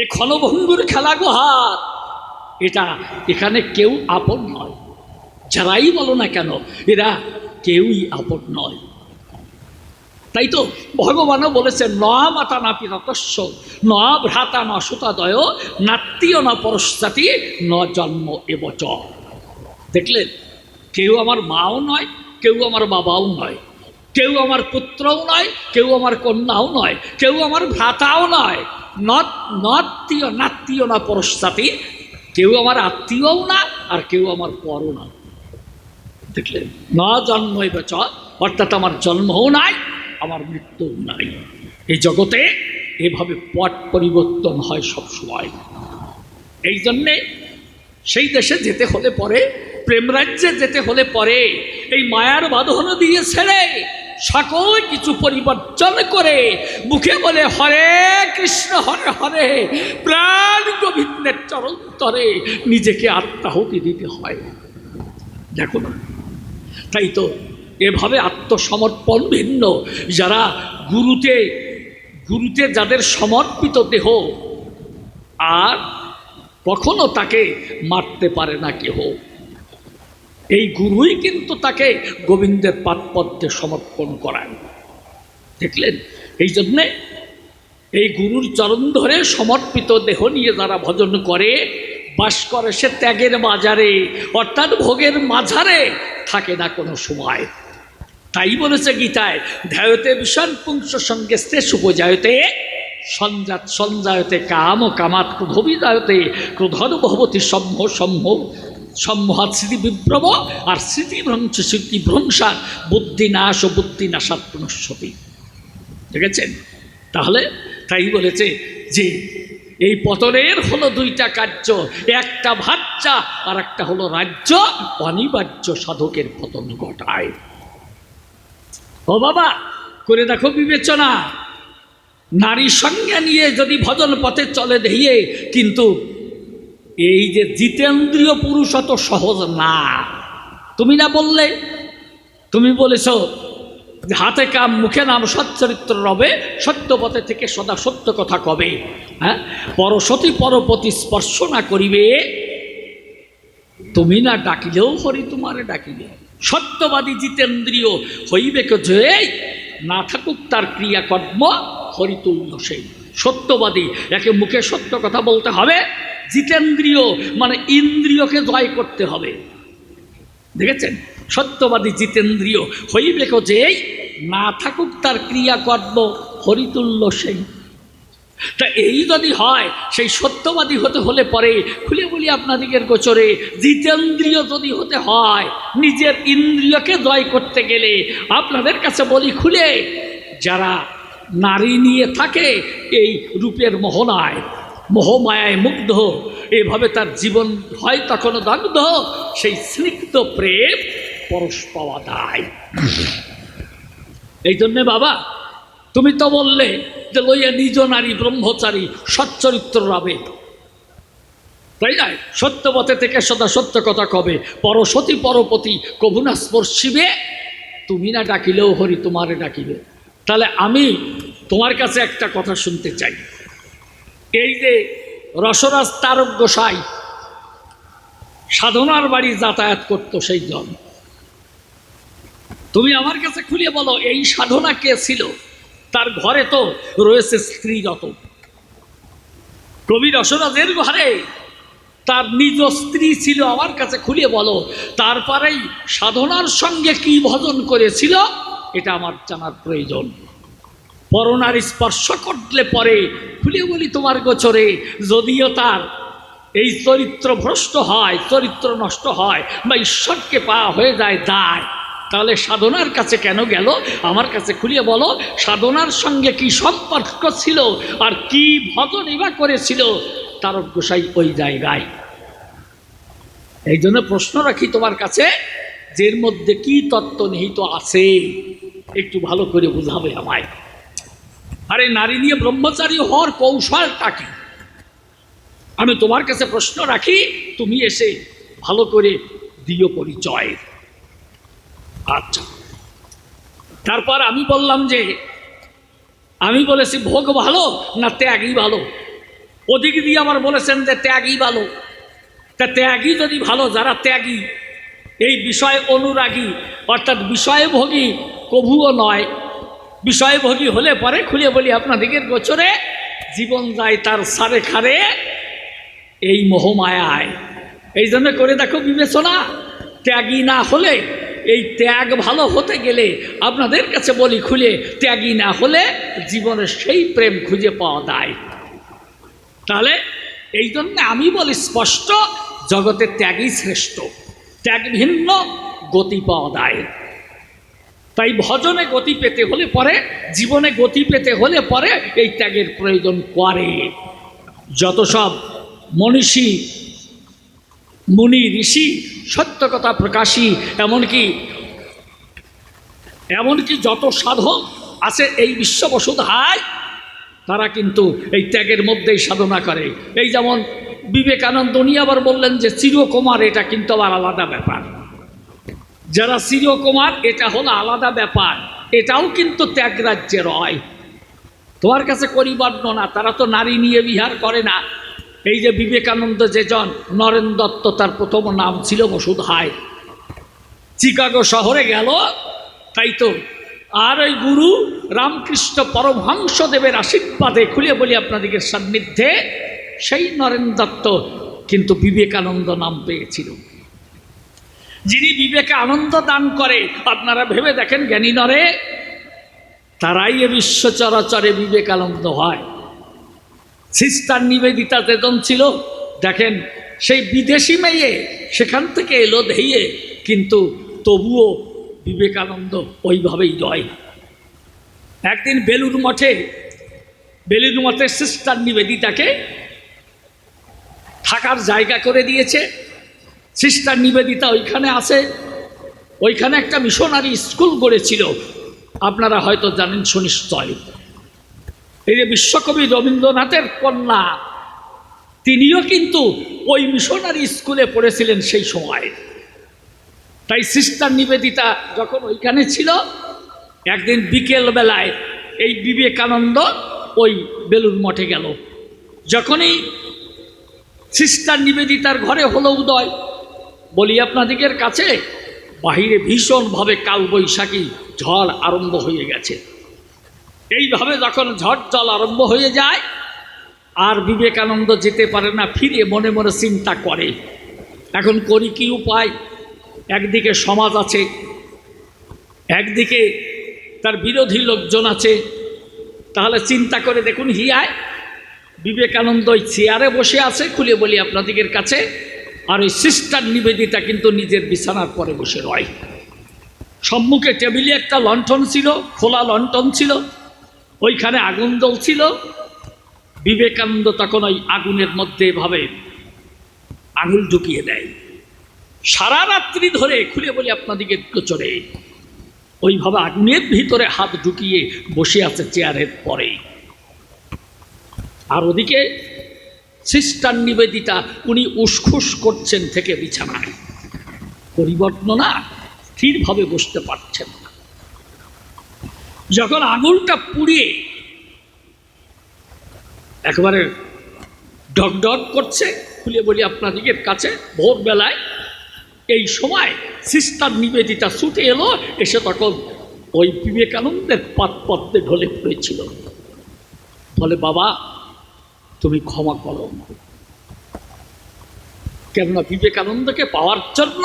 এ ক্ষণভঙ্গুর খেলা গোহার, এটা এখানে কেউ আপন নয়। যারাই বলো না কেন এরা কেউই আপন নয়। তাই তো ভগবানও বলেছেন, ন মাতা না পিতাতস্য ন ভ্রাতা ন সুতাদয় নাত্মীয় ন পরশ্চাতি ন জন্ম এবচ। দেখলেন, কেউ আমার মাও নয়, কেউ আমার বাবাও নয়, কেউ আমার পুত্রও নয়, কেউ আমার কন্যাও নয়, কেউ আমার ভ্রাতাও নয়, নাত্মীয় না পরশ্চাতি, কেউ আমার আত্মীয়ও না আর কেউ আমার পরও না। দেখলেন, না জন্ম এবচ, অর্থাৎ আমার জন্মও নাই, আমার মৃত্যুও নাই। এই জগতে এভাবে পট পরিবর্তন হয় সবসময়। এই জন্যে সেই দেশে যেতে হলে পরে, প্রেম রাজ্যে যেতে হলে পরে এই মায়ার বাঁধন দিয়ে ছেড়ে সকল কিছু পরিবর্তন করে মুখে বলে হরে কৃষ্ণ হরে হরে প্রাণ গোবিন্দের চরণ তরে নিজেকে আত্মাহুতি দিতে হয়। দেখো না, তাই তো এভাবে আত্মসমর্পণ ভিন্ন। যারা গুরুতে যাদের সমর্পিত দেহ, আর কখনো তাকে মারতে পারে না কেহ, এই গুরুই কিন্তু তাকে গোবিন্দের পাদপদ্মে সমর্পণ করায়। দেখলেন, এই জন্যে এই গুরুর চরণ ধরে সমর্পিত দেহ নিয়ে যারা ভজন করে বাস করে, সে ত্যাগের বাজারে অর্থাৎ ভোগের মাঝারে থাকে না কোনো সময়। তাই বলেছে গীতায়, ধ্যায়তে বিষণ পুংস সঙ্গে শেষ উপজায়তে সঞ্জায়তে কাম কামাত ক্রোধবিজায়তে ক্রোধর ভবতী সম্মোহাত স্মৃতি বিভ্রম আর স্মৃতিভ্রংশ স্মৃতিভ্রংসার বুদ্ধিনাশ ও বুদ্ধিনাশাত পুনঃসতি। দেখেছেন? তাহলে তাই বলেছে যে এই পতনের হলো দুইটা কার্য, একটা ভাচ্চা আর একটা হলো রাজ্য, অনিবার্য সাধকের পতন ঘটায়। ও বাবা, করে দেখো বিবেচনা, নারী সঙ্গে নিয়ে যদি ভজন পথে চলে দেখিয়ে, কিন্তু এই যে জিতেন্দ্রীয় পুরুষ অত সহজ না। তুমি না বললে, তুমি বলেছ হাতে কাম মুখে নাম সচ্চরিত্র রবে, সত্য পথে থেকে সদা সত্য কথা কবে। হ্যাঁ, পরসতী পরপতি স্পর্শ না করিবে, তুমি না ডাকিলেও হরি তোমারে ডাকিবে। সত্যবাদী জিতেন্দ্রীয় হইবে যে না থাকুক তার ক্রিয়াকর্ম হরিতুল্য সেই। সত্যবাদী, একে মুখে সত্য কথা বলতে হবে, জিতেন্দ্রীয় মানে ইন্দ্রিয়কে জয় করতে হবে। দেখেছেন? সত্যবাদী জিতেন্দ্রীয় হইবে যে না থাকুক তার ক্রিয়াকর্ম হরিতুল্য সেই। তা এই যদি হয়, সেই সত্যবাদী হতে হলে পরে খুলে বলি আপনাদিগের গোচরে, জিতেন্দ্রীয় যদি হতে হয়, নিজের ইন্দ্রিয়কে জয় করতে গেলে আপনাদের কাছে বলি খুলে, যারা নারী নিয়ে থাকে এই রূপের মোহনায়, মোহমায়ায় মুগ্ধ, এভাবে তার জীবন হয় তখনও দগ্ধ, সেই স্নিগ্ধ প্রেম পরশ পাওয়া দায়। এই জন্যে বাবা, তুমি তো বললে যে লইয়া নিজ নারী ব্রহ্মচারী সচ্চরিত্র রবে, তাই না? সত্যপথে থেকে সদা সত্য কথা কবে, পরসতী পরপতি কভুনা স্পর্শিবে তুমি না ডাকিলেও হরি তোমারে ডাকিবে। তাহলে আমি তোমার কাছে একটা কথা শুনতে চাই। এই যে রসরাজ তারক গোসাই সাধনার বাড়ি যাতায়াত করত সেই জন, তুমি আমার কাছে খুলে বলো এই সাধনা কে ছিল? তার ঘরে তো রয়েছে স্ত্রীরত। কবি রসরাজের ঘরে তার নিজ স্ত্রী ছিল, আমার কাছে খুলে বলো। তারপরেই সাধনার সঙ্গে কি ভজন করেছিল এটা আমার জানার প্রয়োজন। পরনার স্পর্শ করলে পরে খুলে বলি তোমার গোচরে, যদিও তার এই চরিত্র ভ্রষ্ট হয়, চরিত্র নষ্ট হয় বা ঈশ্বরকে পাওয়া হয়ে যায় দায়, তাহলে সাধনার কাছে কেন গেল? আমার কাছে খুলে বলো সাধনার সঙ্গে কি সম্পর্ক ছিল আর কি ভজনই বা করেছিল তারক গোসাই ওই জায়গায়। এই জন্য প্রশ্ন রাখি তোমার কাছে, যে এর মধ্যে কি তত্ত্ব নিহিত আছে একটু ভালো করে বুঝাবে আমায়। আরে নারী নিয়ে ব্রহ্মচারী হওয়ার কৌশলটা কি? আমি তোমার কাছে প্রশ্ন রাখি, তুমি এসে ভালো করে দিও পরিচয়। আচ্ছা, তারপর আমি বললাম যে আমি বলেছি ভোগ ভালো না ত্যাগই ভালো? ওদিক দিয়ে আবার বলেছেন যে ত্যাগই ভালো। তা ত্যাগই যদি ভালো, যারা ত্যাগী এই বিষয় অনুরাগী অর্থাৎ বিষয়ভোগী কভুও নয়, বিষয়ভোগী হলে পরে খুলে বলি আপনাদিগের গোচরে জীবন যায় তার সারে খারে এই মোহমায়ায়। এই জন্য করে দেখো বিবেচনা, ত্যাগী না হলে, এই ত্যাগ ভালো হতে গেলে আপনাদের কাছে বলি খুলে, ত্যাগী না হলে জীবনে সেই প্রেম খুঁজে পাওয়া যায়। তাহলে এই জন্য আমি বলি স্পষ্ট, জগতে ত্যাগই শ্রেষ্ঠ, ত্যাগ ভিন্ন গতি পাওয়া যায়। তাই ভজনে গতি পেতে হলে পরে, জীবনে গতি পেতে হলে পরে এই ত্যাগের প্রয়োজন করে। যত সব মনীষী মুনি ঋষি সত্য কথা প্রকাশী, এমনকি যত সাধক আছে এই বিশ্ববসুধায়, তারা কিন্তু এই ত্যাগের মধ্যেই সাধনা করে। এই যেমন বিবেকানন্দ উনি আবার বললেন যে চিরকুমার, এটা কিন্তু আবার আলাদা ব্যাপার। যারা চিরকুমার এটা হলো আলাদা ব্যাপার, এটাও কিন্তু ত্যাগ রাজ্যের হয়। তোমার কাছে করি বর্ণনা, তারা তো নারী নিয়ে বিহার করে না। এই যে বিবেকানন্দ যেজন নরেন দত্ত, তার প্রথম নাম ছিল বসুধায়, চিকাগো শহরে গেল, তাই তো। আর ওই গুরু রামকৃষ্ণ পরমহংসদেবের আশীর্বাদে খুলে বলি আপনাদের সান্নিধ্যে সেই নরেন দত্ত কিন্তু বিবেকানন্দ নাম পেয়েছিল। যিনি বিবেকে আনন্দ দান করে, আপনারা ভেবে দেখেন জ্ঞানী নরে, তারাই এ বিশ্ব চরাচরে বিবেকানন্দ হয়। সিস্টার নিবেদিতা যেজন ছিল, দেখেন সেই বিদেশি মেয়ে সেখান থেকে এলো ধেয়ে, কিন্তু তবুও বিবেকানন্দ ওইভাবেই রয়। একদিন বেলুর মঠে সিস্টার নিবেদিতাকে থাকার জায়গা করে দিয়েছে। সিস্টার নিবেদিতা ওইখানে আছে, ওইখানে একটা মিশনারি স্কুল গড়েছিল, আপনারা হয়তো জানেন সুনিশ্চয়। এই যে বিশ্বকবি রবীন্দ্রনাথের কন্যা, তিনিও কিন্তু ওই মিশনারি স্কুলে পড়েছিলেন সেই সময়। তাই সিস্টার নিবেদিতা যখন ওইখানে ছিল, একদিন বিকেল বেলায় এই বিবেকানন্দ ওই বেলুর মঠে গেল। যখনই সিস্টার নিবেদিতার ঘরে হলো উদয়, বলি আপনাদিগের কাছে বাহিরে ভীষণভাবে কালবৈশাখী ঝড় আরম্ভ হয়ে গেছে। এইভাবে যখন ঝড় জল আরম্ভ হয়ে যায়, আর বিবেকানন্দ যেতে পারে না, ফিরে মনে মনে চিন্তা করে এখন করি কি উপায়। একদিকে সমাজ আছে, একদিকে তার বিরোধী লোকজন আছে। তাহলে চিন্তা করে দেখুন, হিয়ায় বিবেকানন্দ ওই চেয়ারে বসে আছে, খুলে বলি আপনাদিগের কাছে, আর ওই সিস্টার নিবেদিতা কিন্তু নিজের বিছানার পরে বসে রয়। সম্মুখে টেবিলে একটা লণ্ঠন ছিল, খোলা লণ্ঠন ছিল, ওইখানে আগুন জ্বলছিল। বিবেকানন্দ তখন ওই আগুনের মধ্যে এভাবে আঙুল ঢুকিয়ে দেয়। সারা রাত্রি ধরে খুলে বলি আপনাদিকে গোচরে ওইভাবে আগুনের ভিতরে হাত ঢুকিয়ে বসে আছে চেয়ারের পরে। আর ওদিকে সিস্টার নিবেদিতা উনি উসখুস করছেন থেকে বিছানায়, পরিবর্তন না, স্থিরভাবে বসতে পারছেন না। যখন আঙুলটা পুড়িয়ে একেবারে ডগ ডগ করছে, খুলে বলি আপনাদের কাছে ভোরবেলায়, এই সময় সিস্টার নিবেদিতা ছুটে এলো, এসে তখন ওই বিবেকানন্দের পদ্মে ঢলে পড়েছিল। বলে, বাবা তুমি ক্ষমা করো। কেননা বিবেকানন্দকে পাওয়ার জন্য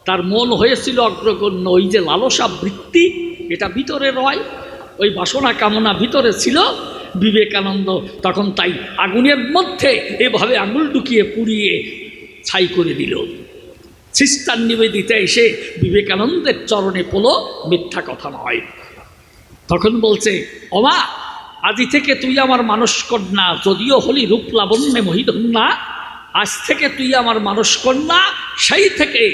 তার মন হয়েছিল অগ্রগণ্য। ওই যে লালসা বৃত্তি, এটা ভিতরে রয়, ওই বাসনা কামনা ভিতরে ছিল। বিবেকানন্দ তখন তাই আগুনের মধ্যে এভাবে আঙুল ঢুকিয়ে পুড়িয়ে ছাই করে দিল। সিস্টার নিবেদিতা এসে বিবেকানন্দের চরণে পড়ল, মিথ্যা কথা নয়। তখন বলছে, ওমা আদি থেকে তুই আমার মানুষ কন্যা, যদিও হলি রূপ লাবণ্যে মহিধন্যা, আজ থেকে তুই আমার মানুষ কন্যা। সেই থেকে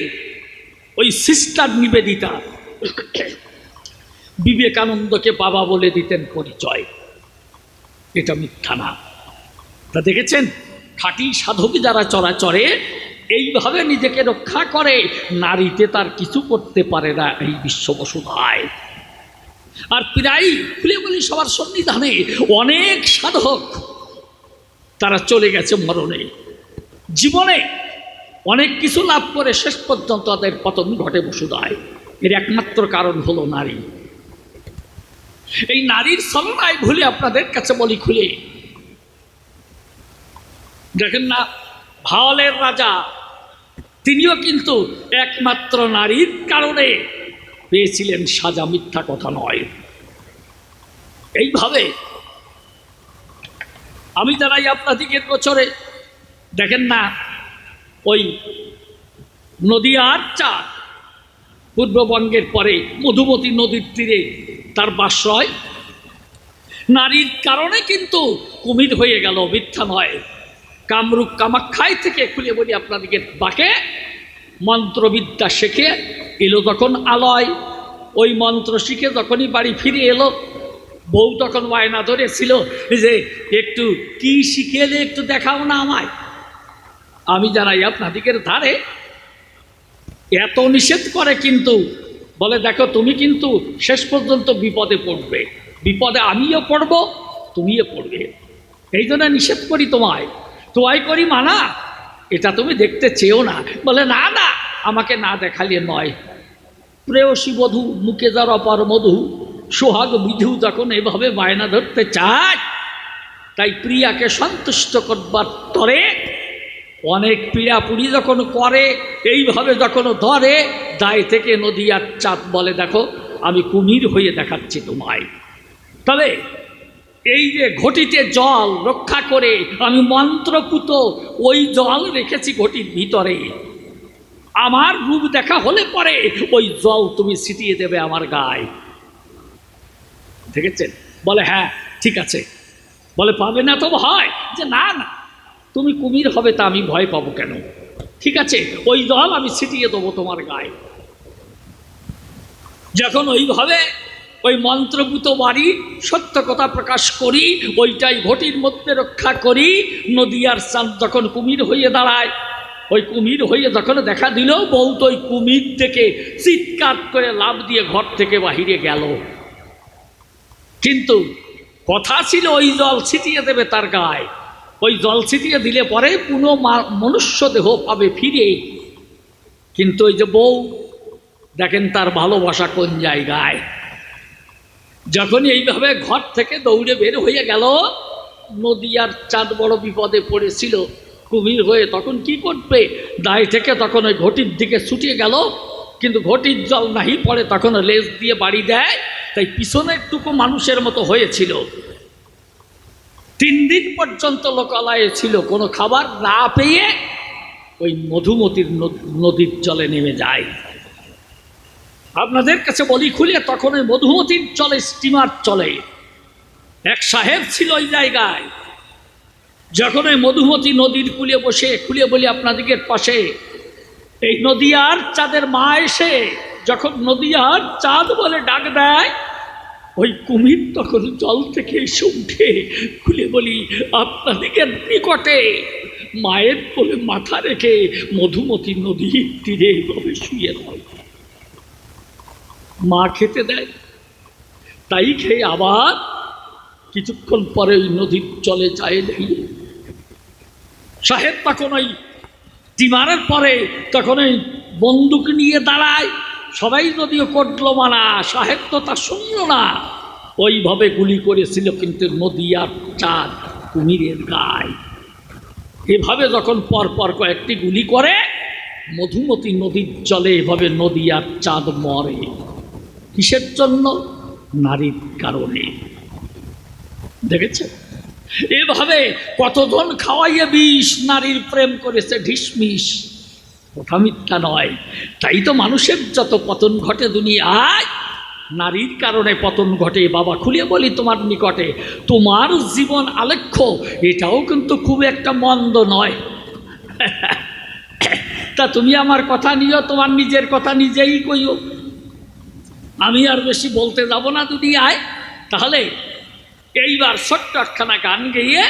ওই সিস্টার নিবেদিতা বিবেকানন্দকে বাবা বলে দিতেন পরিচয়। এটা মিথ্যা না। তা দেখেছেন, খাঁটি সাধক যারা চরাচরে এইভাবে নিজেকে রক্ষা করে, নারীতে তার কিছু করতে পারে না এই বিশ্ববসুধায়। আর প্রায় খুলে বলি সবার সন্নিধানে অনেক সাধক তারা চলে গেছে মরণে, জীবনে অনেক কিছু লাভ করে শেষ পর্যন্ত তাদের পতন ঘটে বসুধায়। এর একমাত্র কারণ হলো নারী। এই নারীর ছলনায় ভুলে আপনাদের কাছে বলি খুলে, দেখেন না ভাওয়ালের রাজা, তিনিও কিন্তু একমাত্র নারীর কারণে পেয়েছিলেন সাজা, মিথ্যা কথা নয়। এইভাবে আমি জানাই আপনাদিকের বছরে দেখেন না ওই নদীয়ার চাঁদ পূর্ববঙ্গের পরে মধুমতি নদীর তীরে তার বাশ্রয়, নারীর কারণে কিন্তু কুমির হয়ে গেল, মিথ্যা নয়। কামরূপ কামাখ্যায় থেকে খুলে বলি আপনাদিকে বাকে মন্ত্রবিদ্যা শেখে এলো তখন আলয়। ওই মন্ত্র শিখে যখনই বাড়ি ফিরে এলো, বউ তখন বায়না ধরেছিল যে একটু কি শিখে এলে একটু দেখাও না আমায়। আমি জানাই আপনাদিকের ধারে এত নিষেধ করে, কিন্তু বলে দেখো তুমি কিন্তু শেষ পর্যন্ত বিপদে পড়বে, বিপদে আমিও পড়ব তুমিও পড়বে, এই জন্য নিষেধ করি তোমায়, তোয়াই করি মানা, এটা তুমি দেখতে চেয়েও না। বলে না না, আমাকে না দেখালে নয়। প্রেয়সী বধূ মুখে যার অপার মধু, সোহাগ বিধু যখন এভাবে বায়না ধরতে চায়, তাই প্রিয়াকে সন্তুষ্ট করবার তরে অনেক পীড়াপুড়ি যখন করে, এইভাবে যখন ধরে, দায় থেকে নদীয়ার চাঁদ বলে দেখো আমি কুমির হয়ে দেখাচ্ছি তোমায়। তবে এই যে ঘটিতে জল রক্ষা করে আমি মন্ত্রপুত ওই জল রেখেছি ঘটির ভিতরে, আমার রূপ দেখা হলে পরে ওই জল তুমি ছিটিয়ে দেবে আমার গায়ে। দেখেছেন? বলে হ্যাঁ ঠিক আছে। বলে পাবে না তো ভয়? যে না না, তুমি কুমির হবে তা আমি ভয় পাবো কেন? ঠিক আছে, ওই জল আমি ছিটিয়ে দেবো তোমার গায়ে। যখন ওইভাবে ওই মন্ত্রভূত বাড়ি সত্য কথা প্রকাশ করি, ওইটাই ঘটির মধ্যে রক্ষা করি। নদীয়ার চাঁদ যখন কুমির হয়ে দাঁড়ায়, ওই কুমির হয়ে যখন দেখা দিল, বউ তো ওই কুমির থেকে চিৎকার করে লাফ দিয়ে ঘর থেকে বাহিরে গেল। কিন্তু কথা ছিল ওই জল ছিটিয়ে দেবে তার গায়ে, ওই জল ছিটিয়ে দিলে পরে পুনঃ মনুষ্য দেহ পাবে ফিরে। কিন্তু ওই যে বউ, দেখেন তার ভালোবাসা কোন জায়গায়। যখন এইভাবে ঘর থেকে দৌড়ে বের হয়ে গেল, নদীয়ার চাঁদ বড় বিপদে পড়েছিল কুমির হয়ে, তখন কি করবে? দায় থেকে তখন ওই ঘটির দিকে ছুটিয়ে গেল, কিন্তু ঘটির জল নাহি পড়ে, তখন লেজ দিয়ে বাড়ি দেয়, তাই পিছনের টুকু মানুষের মতো হয়েছিল। 3 দিন পর্যন্ত লোকালয়ে ছিল, কোনো খাবার না পেয়ে ওই মধুমতির নদীর জলে নেমে যায়। আপনাদের কাছে বলি খুলে, তখন ওই মধুমতির চলে স্টিমার চলে। এক সাহেব ছিল ওই জায়গায়। যখন ওই মধুমতি নদীর কূলে বসে, খুলে বলি আপনাদের পাশে এই নদীয়ার চাঁদের মা এসে যখন নদীয়ার চাঁদ বলে ডাক দেয়, ওই কুমির তখন জল থেকে এসে উঠে খুলে বলি আপনাদের নিকটে মায়ের কোলে মাথা রেখে মধুমতি নদীর তীরে এইভাবে শুয়ে রয়। মা খেতে দেয়, তাই খেয়ে আবার কিছুক্ষণ পরে ওই নদীর জলে যায় নেই। সাহেব তখন ওই টিমারের পরে তখন ওই বন্দুক নিয়ে দাঁড়ায়। সবাই যদিও করলো মানা, সাহেব তো তা শুনল না। ওইভাবে গুলি করেছিল কিন্তু নদী আর চাঁদ কুমিরের গায়ে। এভাবে যখন পরপর কয়েকটি গুলি করে মধুমতি নদীর জলে এভাবে নদী আর চাঁদ মরে। কিসের জন্য? নারীর কারণে। দেখেছে এভাবে কতজন খাওয়াইয়ে বিষ নারীর প্রেম করেছে ঢিসমিস, কথা মিথ্যা নয়। তাই তো মানুষের যত পতন ঘটে দুনিয়ায় নারীর কারণে পতন ঘটে। বাবা খুলে বলি তোমার নিকটে, তোমার জীবন আলেখ্য এটাও কিন্তু খুব একটা মন্দ নয়। তা তুমি আমার কথা নিও, তোমার নিজের কথা নিজেই কইও। আমি আর বেশি বলতে যাব না দুনিয়ায়। তাহলে এইবার ছোট্ট একখানা গান গেয়ে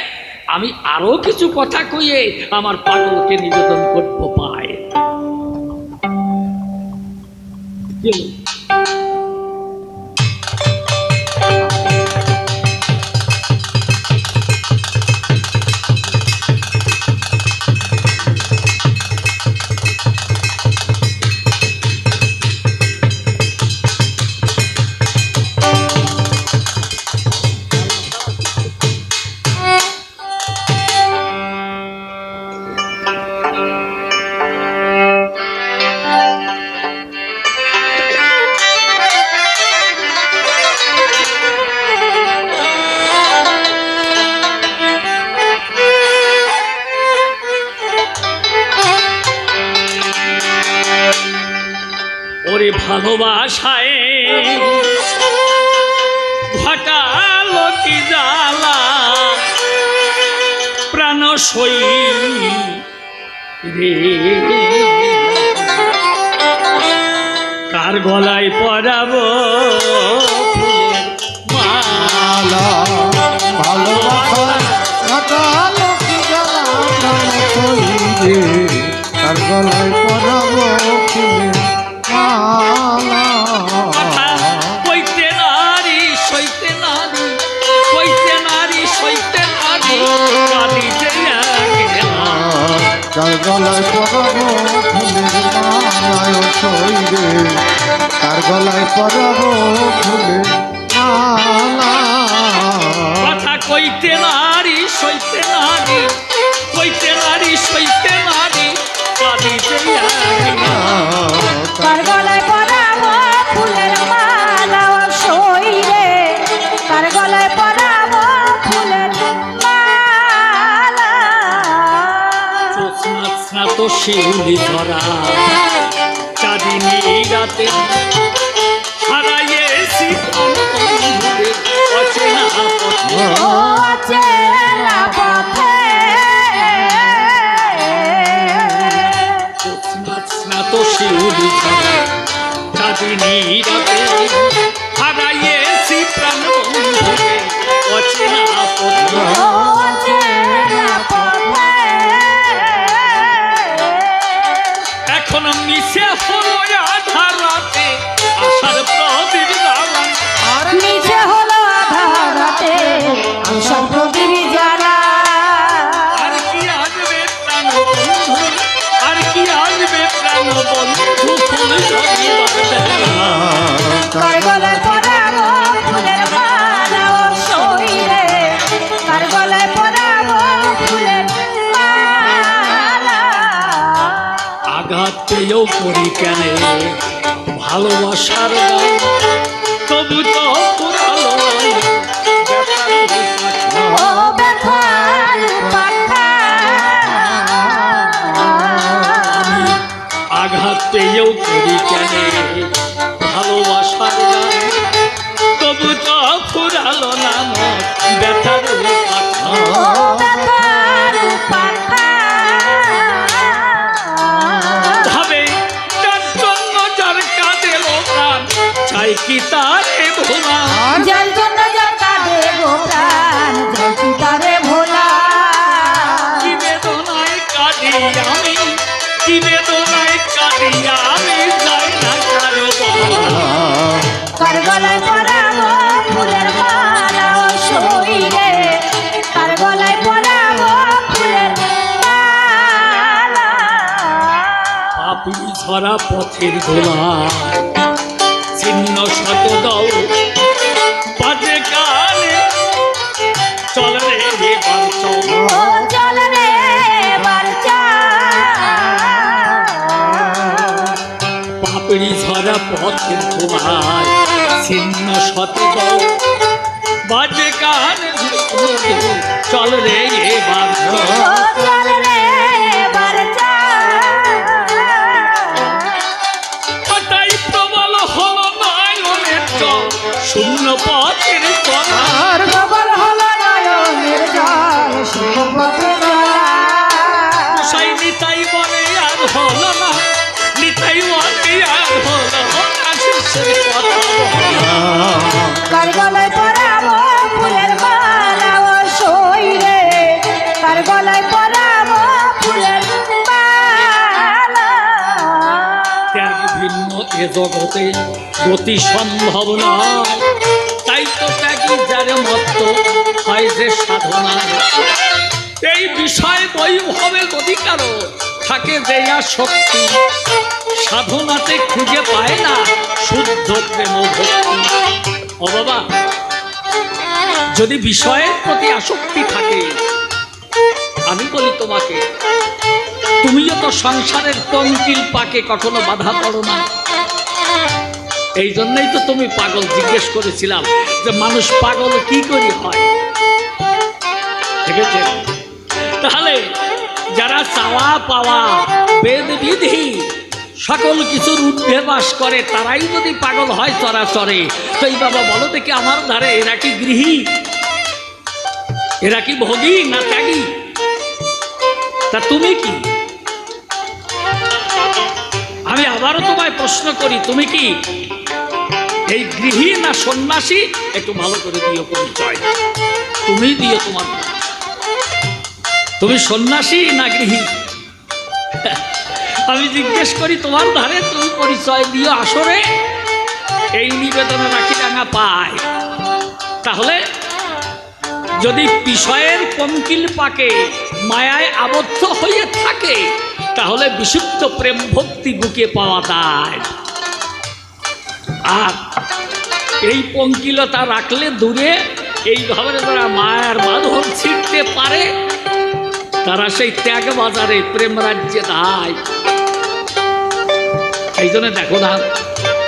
আমি আরো কিছু কথা কইয়ে আমার পাগলকে নিবেদন করবো পায়। ওরে ভালোবাসায় ঘটালো কি জ্বালা, প্রাণ সই রে কার গলায় পরাবো মালা। ঘটালো কি জ্বালা, প্রাণ সই রে কার গলায় পরাবো ফুলের মালা। কইতে নারী সইতে নারী, কইতে নারী সইতে নারী, কাঁদিতে কার গলায় পরাবো ফুলের মালায় সই রে কার গলায় পরাবো ফুলের মালা। কথা কইতে নারী সইতে নারী, কইতে নারী সইতে নারী, কাঁদিতে কার গলায় পরাবো ফুলের মালা সই রে, কার গলায় পরাবো ফুলের মালা। স্নাত শিউলি ধরা চাঁদিনী রাতে হারাইয়েছি অচেনা পথে। ও অচেনা পথে স্নাত শিউলি ধরা চাঁদিনী রাতে হারাইয়েছি প্রাণ বন্ধুকে অচেনা পথে। ও অচেনা পথে এখন মিশে হলো আধার রাতে আশার প্রদীপ জ্বালা। আর নিচে হলো আধার রাতে আশার প্রদীপ জ্বালা। আর কি আসবে প্রাণ বন্ধু, আর কি আসবে প্রাণ বন্ধু, ফুল ঝরিবার বেলা। কার গলায় পরাবো ফুলের মালা সই রে, কার গলায় পরাবো ফুলের মালা। আঘাত পেয়েও করি কেন ভালোবাসার গান, তবু তো পুরালো ও ব্যথার পাখা। আঘাত পেয়েও করি কেন ভালোবাসার গান, তবু তো ফুরালো নাম ব্যথার পাখা। ও ব্যথার পাখা। ভাবে তার জন্য যার কাঁদে প্রাণ, চাই কি তারে ভোলা। যার জন্য যার কাঁদে গো প্রাণ, যার কি তারে ভোলা। কি বেদনায় কাঁদি আমি, কি বেদনায় কাঁদি আমি, যাই না কারো বলা। কার গলায় পরাবো ছড়া পথের ধোলায় ছিন্ন শত দাও বাজে কানে চল রে এবার চল ও চল রে এবার পাপড়ি ঝরা পথের ধোলায় ছিন্ন শত দাও বাজে কানে চল রে এবার চল ও চল রে এবার তাই প্রবল হলো নয়নের জল শূন্য পথের তলা আর প্রবল হলো নয়নের জল শূন্য পথের সাই নিতাই বলে আর হলো না নিতাই বলে আর হলো না শেষের কথা কার গলায় পরাবো ফুলের মালা ও সই রে কার গলায় পরাবো ফুলের মালা ত্যাগ ভিন্ন এ জগতে গতি সম্ভব নয় তাই তো ত্যাগী যার মত হয় যে সাধনা এই বিষয় বৈভবে যদি কারো থাকে যে শক্তি সাধনাতে খুঁজে পায় না শুদ্ধ প্রেম ভক্তি ও বাবা যদি বিষয়ের প্রতি আসক্তি থাকে আমি বলি তোমাকে তুমিও তো সংসারের পঙ্কিল পাকে কখনো বাধা পড়ো না এই জন্যই তো তুমি পাগল জিজ্ঞেস করেছিলাম যে মানুষ পাগল কি করে হয় ঠিক আছে তাহলে যারা চাওয়া পাওয়া বেদ বিধি সকল কিছুর ঊর্ধ্বে বাস করে তারাই যদি পাগল হয় চরাচরে তো এই বাবা বলো দেখি আমার ধারে এরা কি গৃহী এরা কি ভোগী না ত্যাগী তা তুমি কি আমি আবারও তোমায় প্রশ্ন করি তুমি কি এই গৃহী না সন্ন্যাসী একটু ভালো করে দিও পরিচয় তুমি দিও তোমার তুমি সন্ন্যাসী না গৃহী আমি জিজ্ঞেস করি তোমার ধারে তুমি পরিচয় দিও আসরে এই নিবেদনে রাখিডাঙ্গা পায় তাহলে যদি বিষয়ের পঙ্কিল পাকে মায়ায় আবদ্ধ হয়ে থাকে তাহলে বিশুদ্ধ প্রেম ভক্তি বুকে পাওয়া যায় আর এই পঙ্কিলতা রাখলে দূরে এইভাবে যারা মায়ার বাঁধন ছিঁড়তে পারে তারা সেই ত্যাগ বাজারে প্রেম রাজ্যে দায় এই জন্য দেখো না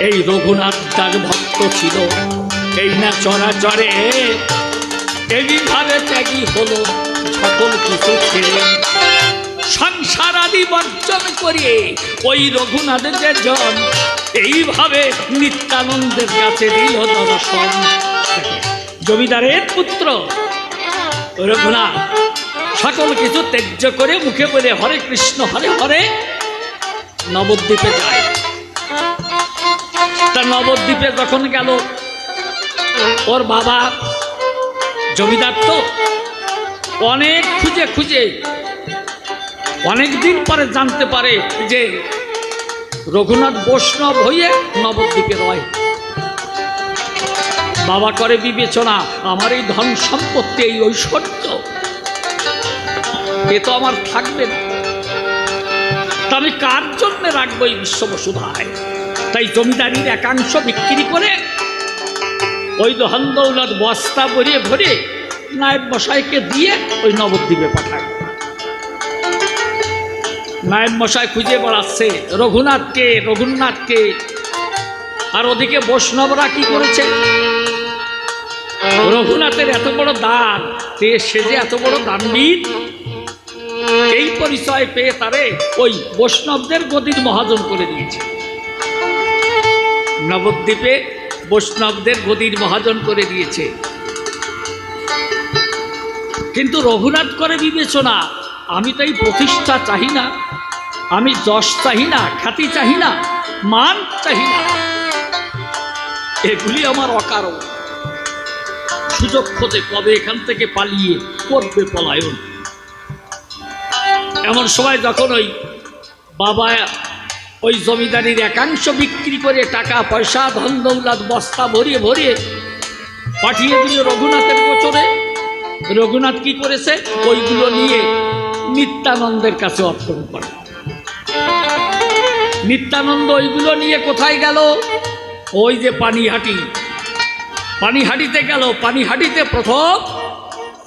এই রঘুনাথ দাস ভক্ত ছিল এই না চরাচরে এইভাবে ত্যাগী হলো সকল কিছু ছেড়ে সংসার আদি বর্জন করিয়ে ওই রঘুনাথের যে জন এইভাবে নিত্যানন্দের কাছে দিল দর্শন জমিদারের পুত্র রঘুনাথ সকল কিছু ত্যায্য করে মুখে বলে হরে কৃষ্ণ হরে হরে নবদ্বীপে যায় তা নবদ্বীপে যখন গেল ওর বাবা জমিদার তো অনেক খুঁজে খুঁজে অনেক দিন পরে জানতে পারে যে রঘুনাথ বৈষ্ণব হয়ে নবদ্বীপে রয় বাবা করে বিবেচনা আমার এই ধন সম্পত্তি এই ঐশ্বর্য এ তো আমার থাকবে না তা আমি কার জন্য রাখবো এই বিশ্ববসুধায় তাই জমিদারির একাংশ বিক্রি করে ওই ধন দৌলত বস্তা ভরিয়ে ভরে নায়েব মশাইকে দিয়ে ওই নবদ্বীপে পাঠায় নায়েব মশাই খুঁজে বেড়াচ্ছে রঘুনাথকে আর ওদিকে বৈষ্ণবরা কি করেছে রঘুনাথের এত বড় দান সে যে এত বড় দানবীর এই পরিচয় পেয়ে তারে ওই বৈষ্ণবদের গদির মহাজন করে দিয়েছে নবদ্বীপে বৈষ্ণবদের গদির মহাজন করে দিয়েছে কিন্তু রঘুনাথ করে বিবেচনা আমি তাই প্রতিষ্ঠা চাহি না আমি যশ চাহি না খ্যাতি চাহি না মান চাহি না এগুলি আমার অকারণ সুযোগ খোঁজে কবে এখান থেকে পালিয়ে করবে পলায়ন এমন সময় যখন ওই বাবা ওই জমিদারির একাংশ বিক্রি করে টাকা পয়সা ধন দৌলত বস্তা ভরিয়ে ভরিয়ে পাঠিয়ে দিল রঘুনাথের গোচরে রঘুনাথ কি করেছে ওইগুলো নিয়ে নিত্যানন্দের কাছে অর্পণ করে নিত্যানন্দ ওইগুলো নিয়ে কোথায় গেল? ওই যে পানিহাটি, পানিহাটিতে গেল। পানিহাটিতে প্রথম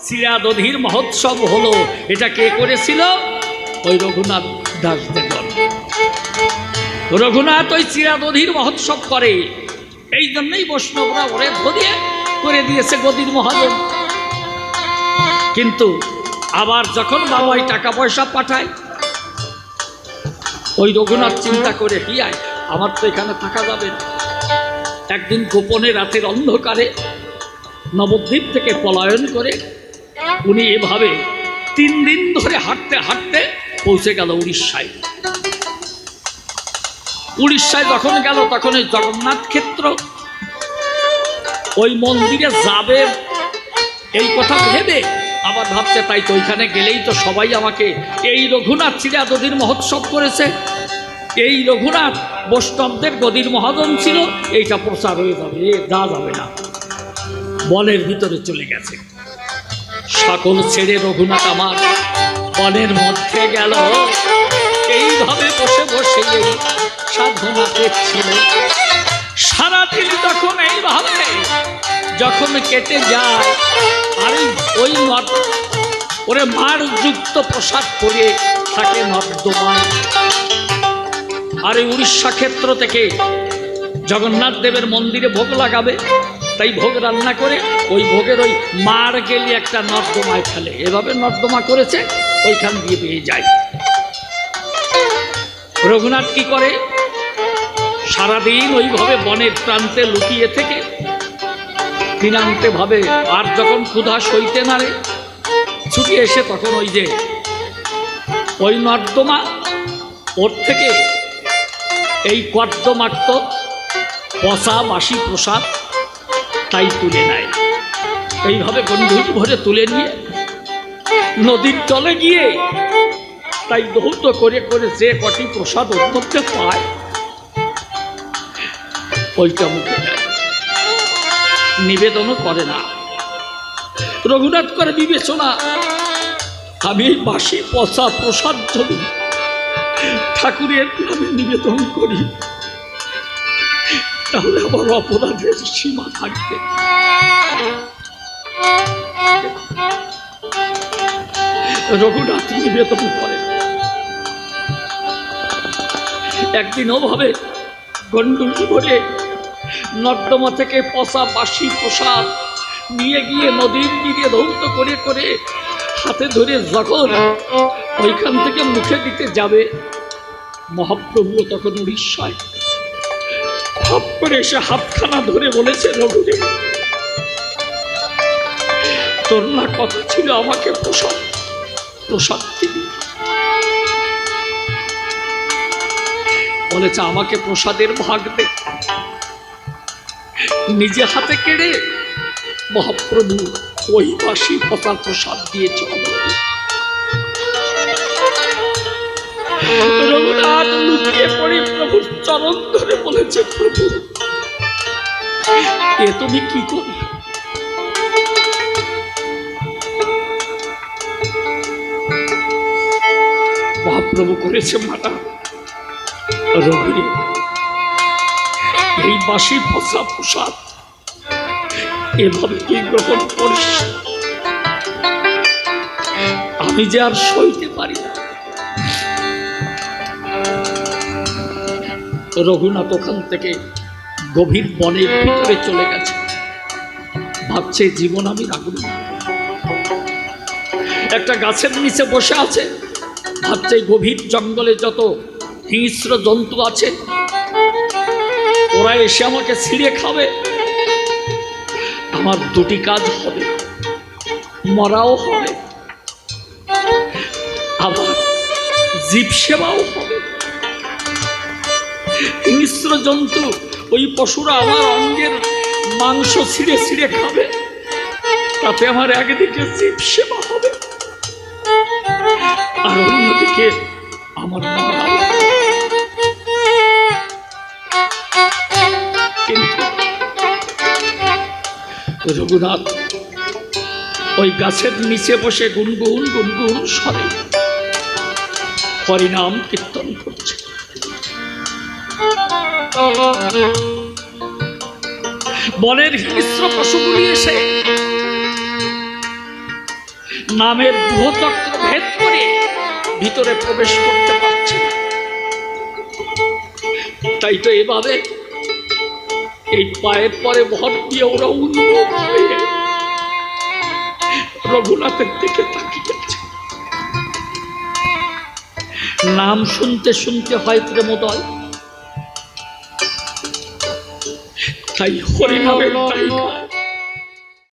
চিরাদধির মহোৎসব হলো। এটা কে করেছিল? ওই রঘুনাথ দাস দেবন। রঘুনাথ ওই চিরাদধির মহোৎসব করে, এই জন্যই বৈষ্ণবরা ওরে ধরিয়ে করে দিয়েছে গদির মহাজন। কিন্তু আবার যখন বাবাই টাকা পয়সা পাঠায়, ওই রঘুনাথ চিন্তা করে হিয়ায় আমার তো এখানে থাকা যাবে না। একদিন গোপনে রাতের অন্ধকারে নবদ্বীপ থেকে পলায়ন করে উনি এভাবে 3 দিন ধরে হাঁটতে হাঁটতে পৌঁছে গেল উড়িষ্যায়। উড়িষ্যায় যখন গেল তখন ওই জগন্নাথ ক্ষেত্র, ওই মন্দিরে যাবে এই কথা ভেবে আবার ভাবছে তাই তো ওইখানে গেলেই তো সবাই আমাকে, এই রঘুনাথ চিরাদধির মহোৎসব করেছে, এই রঘুনাথ বৈষ্ণবদের গদির মহাজন ছিল, এইটা প্রচার হয়ে যাবে, যা যাবে না। বনের ভিতরে চলে গেছে। সকল ছেড়ে রঘুনাথ আমার বনের মধ্যে গেল। এইভাবে বসে বসে এই সাধনা দেখছিল। সারাদিন তখন এইভাবে যখন কেটে যায়, আর ওই ওরে মার যুক্ত পোশাক পরে থাকে নর্দমায়। আর এই উড়িষ্যা ক্ষেত্র থেকে জগন্নাথ দেবের মন্দিরে ভোগ লাগাবে, তাই ভোগ রান্না করে ওই ভোগের ওই মার গেলি একটা নর্দমায় ফেলে। এভাবে নর্দমা করেছে, ওইখান দিয়ে পেয়ে যায়। রঘুনাথ কি করে? সারাদিন ওইভাবে বনের প্রান্তে লুকিয়ে থেকে দিনান্তে ভাবে, আর যখন ক্ষুধা সইতে নারে ছুটি এসে তখন ওই যে ওই নর্দমা, ওর থেকে এই কর্দমাক্ত পচা বাসি প্রসাদ তাই তুলে নেয়। এইভাবে গণ্ডুল ভরে তুলে নিয়ে নদীর জলে গিয়ে তাই দৌত করে করে যে কটি প্রসাদ ওর মধ্যে পায় ওইটা মুখে দেয়, নিবেদনও করে না। রঘুনাথ করে বিবেচনা, আমি এই বাসি পচা প্রসাদ যদি ঠাকুরের নামে নিবেদন করি তাহলে আমার অপরাধের সীমা থাকবে। রঘুনাথ নিবেদন করে। একদিন ওভাবে গন্ডুল ভরে নর্দমা থেকে পচা বাসি প্রসাদ নিয়ে গিয়ে নদীর তীরে ধৌত করে করে হাতে ধরে যখন ওইখান থেকে মুখে দিতে যাবে, মহাপ্রভু তখন উড়িষ্যায় ভাব করে এসে হাতখানা ধরে বলেছে, রঘুরে তোর না কথা ছিল আমাকে প্রসাদ প্রসাদ দিবি। বলেছে আমাকে প্রসাদের ভাগ দে। নিজে হাতে কেড়ে মহাপ্রভু ওই বাসি পচা প্রসাদ দিয়েছে। রঘুনাথ লুকিয়ে পড়ে প্রভুর চরণ ধরে বলেছে, প্রভু এ তুমি কি করলে? মহাপ্রভু করেছে মাতা, রঘুরে এই বাসি পচা প্রসাদ এভাবে কি গ্রহণ করিস? আমি যে আর সইতে পারি না। রঘুনাথ ওখান থেকে গভীর বনের ভিতরে চলে গেছে, ভাবছে জীবন আমি রাখব না। একটা গাছের নিচে বসে আছে, ভাবছে গভীর জঙ্গলে যত হিংস্র জন্তু আছে ওরা এসে আমাকে ছিঁড়ে খাবে, আমার দুটি কাজ হবে, মরাও হবে আবার জীব সেবাও হবে। হিংস্র জন্তু ওই পশুরা আমার অঙ্গের মাংস ছিঁড়ে ছিঁড়ে খাবে, তাতে আমার একদিকে জীব সেবা হবে আর অন্যদিকে আমার মরাও। কিন্তু রঘুনাথ ওই গাছের নিচে বসে গুনগুন গুনগুন স্বরে হরিনাম কীর্তন করছে। বনের হিংস্র পশুগুলি এসে নামের গ্রহচক্র ভেদ করে ভিতরে প্রবেশ করতে পারছে না। তাই তো এভাবে এই পায়ের পরে ভর দিয়ে ওরা উন্মুখ হয়ে রঘুনাথের দিকে তাকিয়ে আছে। নাম শুনতে শুনতে হয় প্রেমোদয়, তাই হরিনামের তালিকায়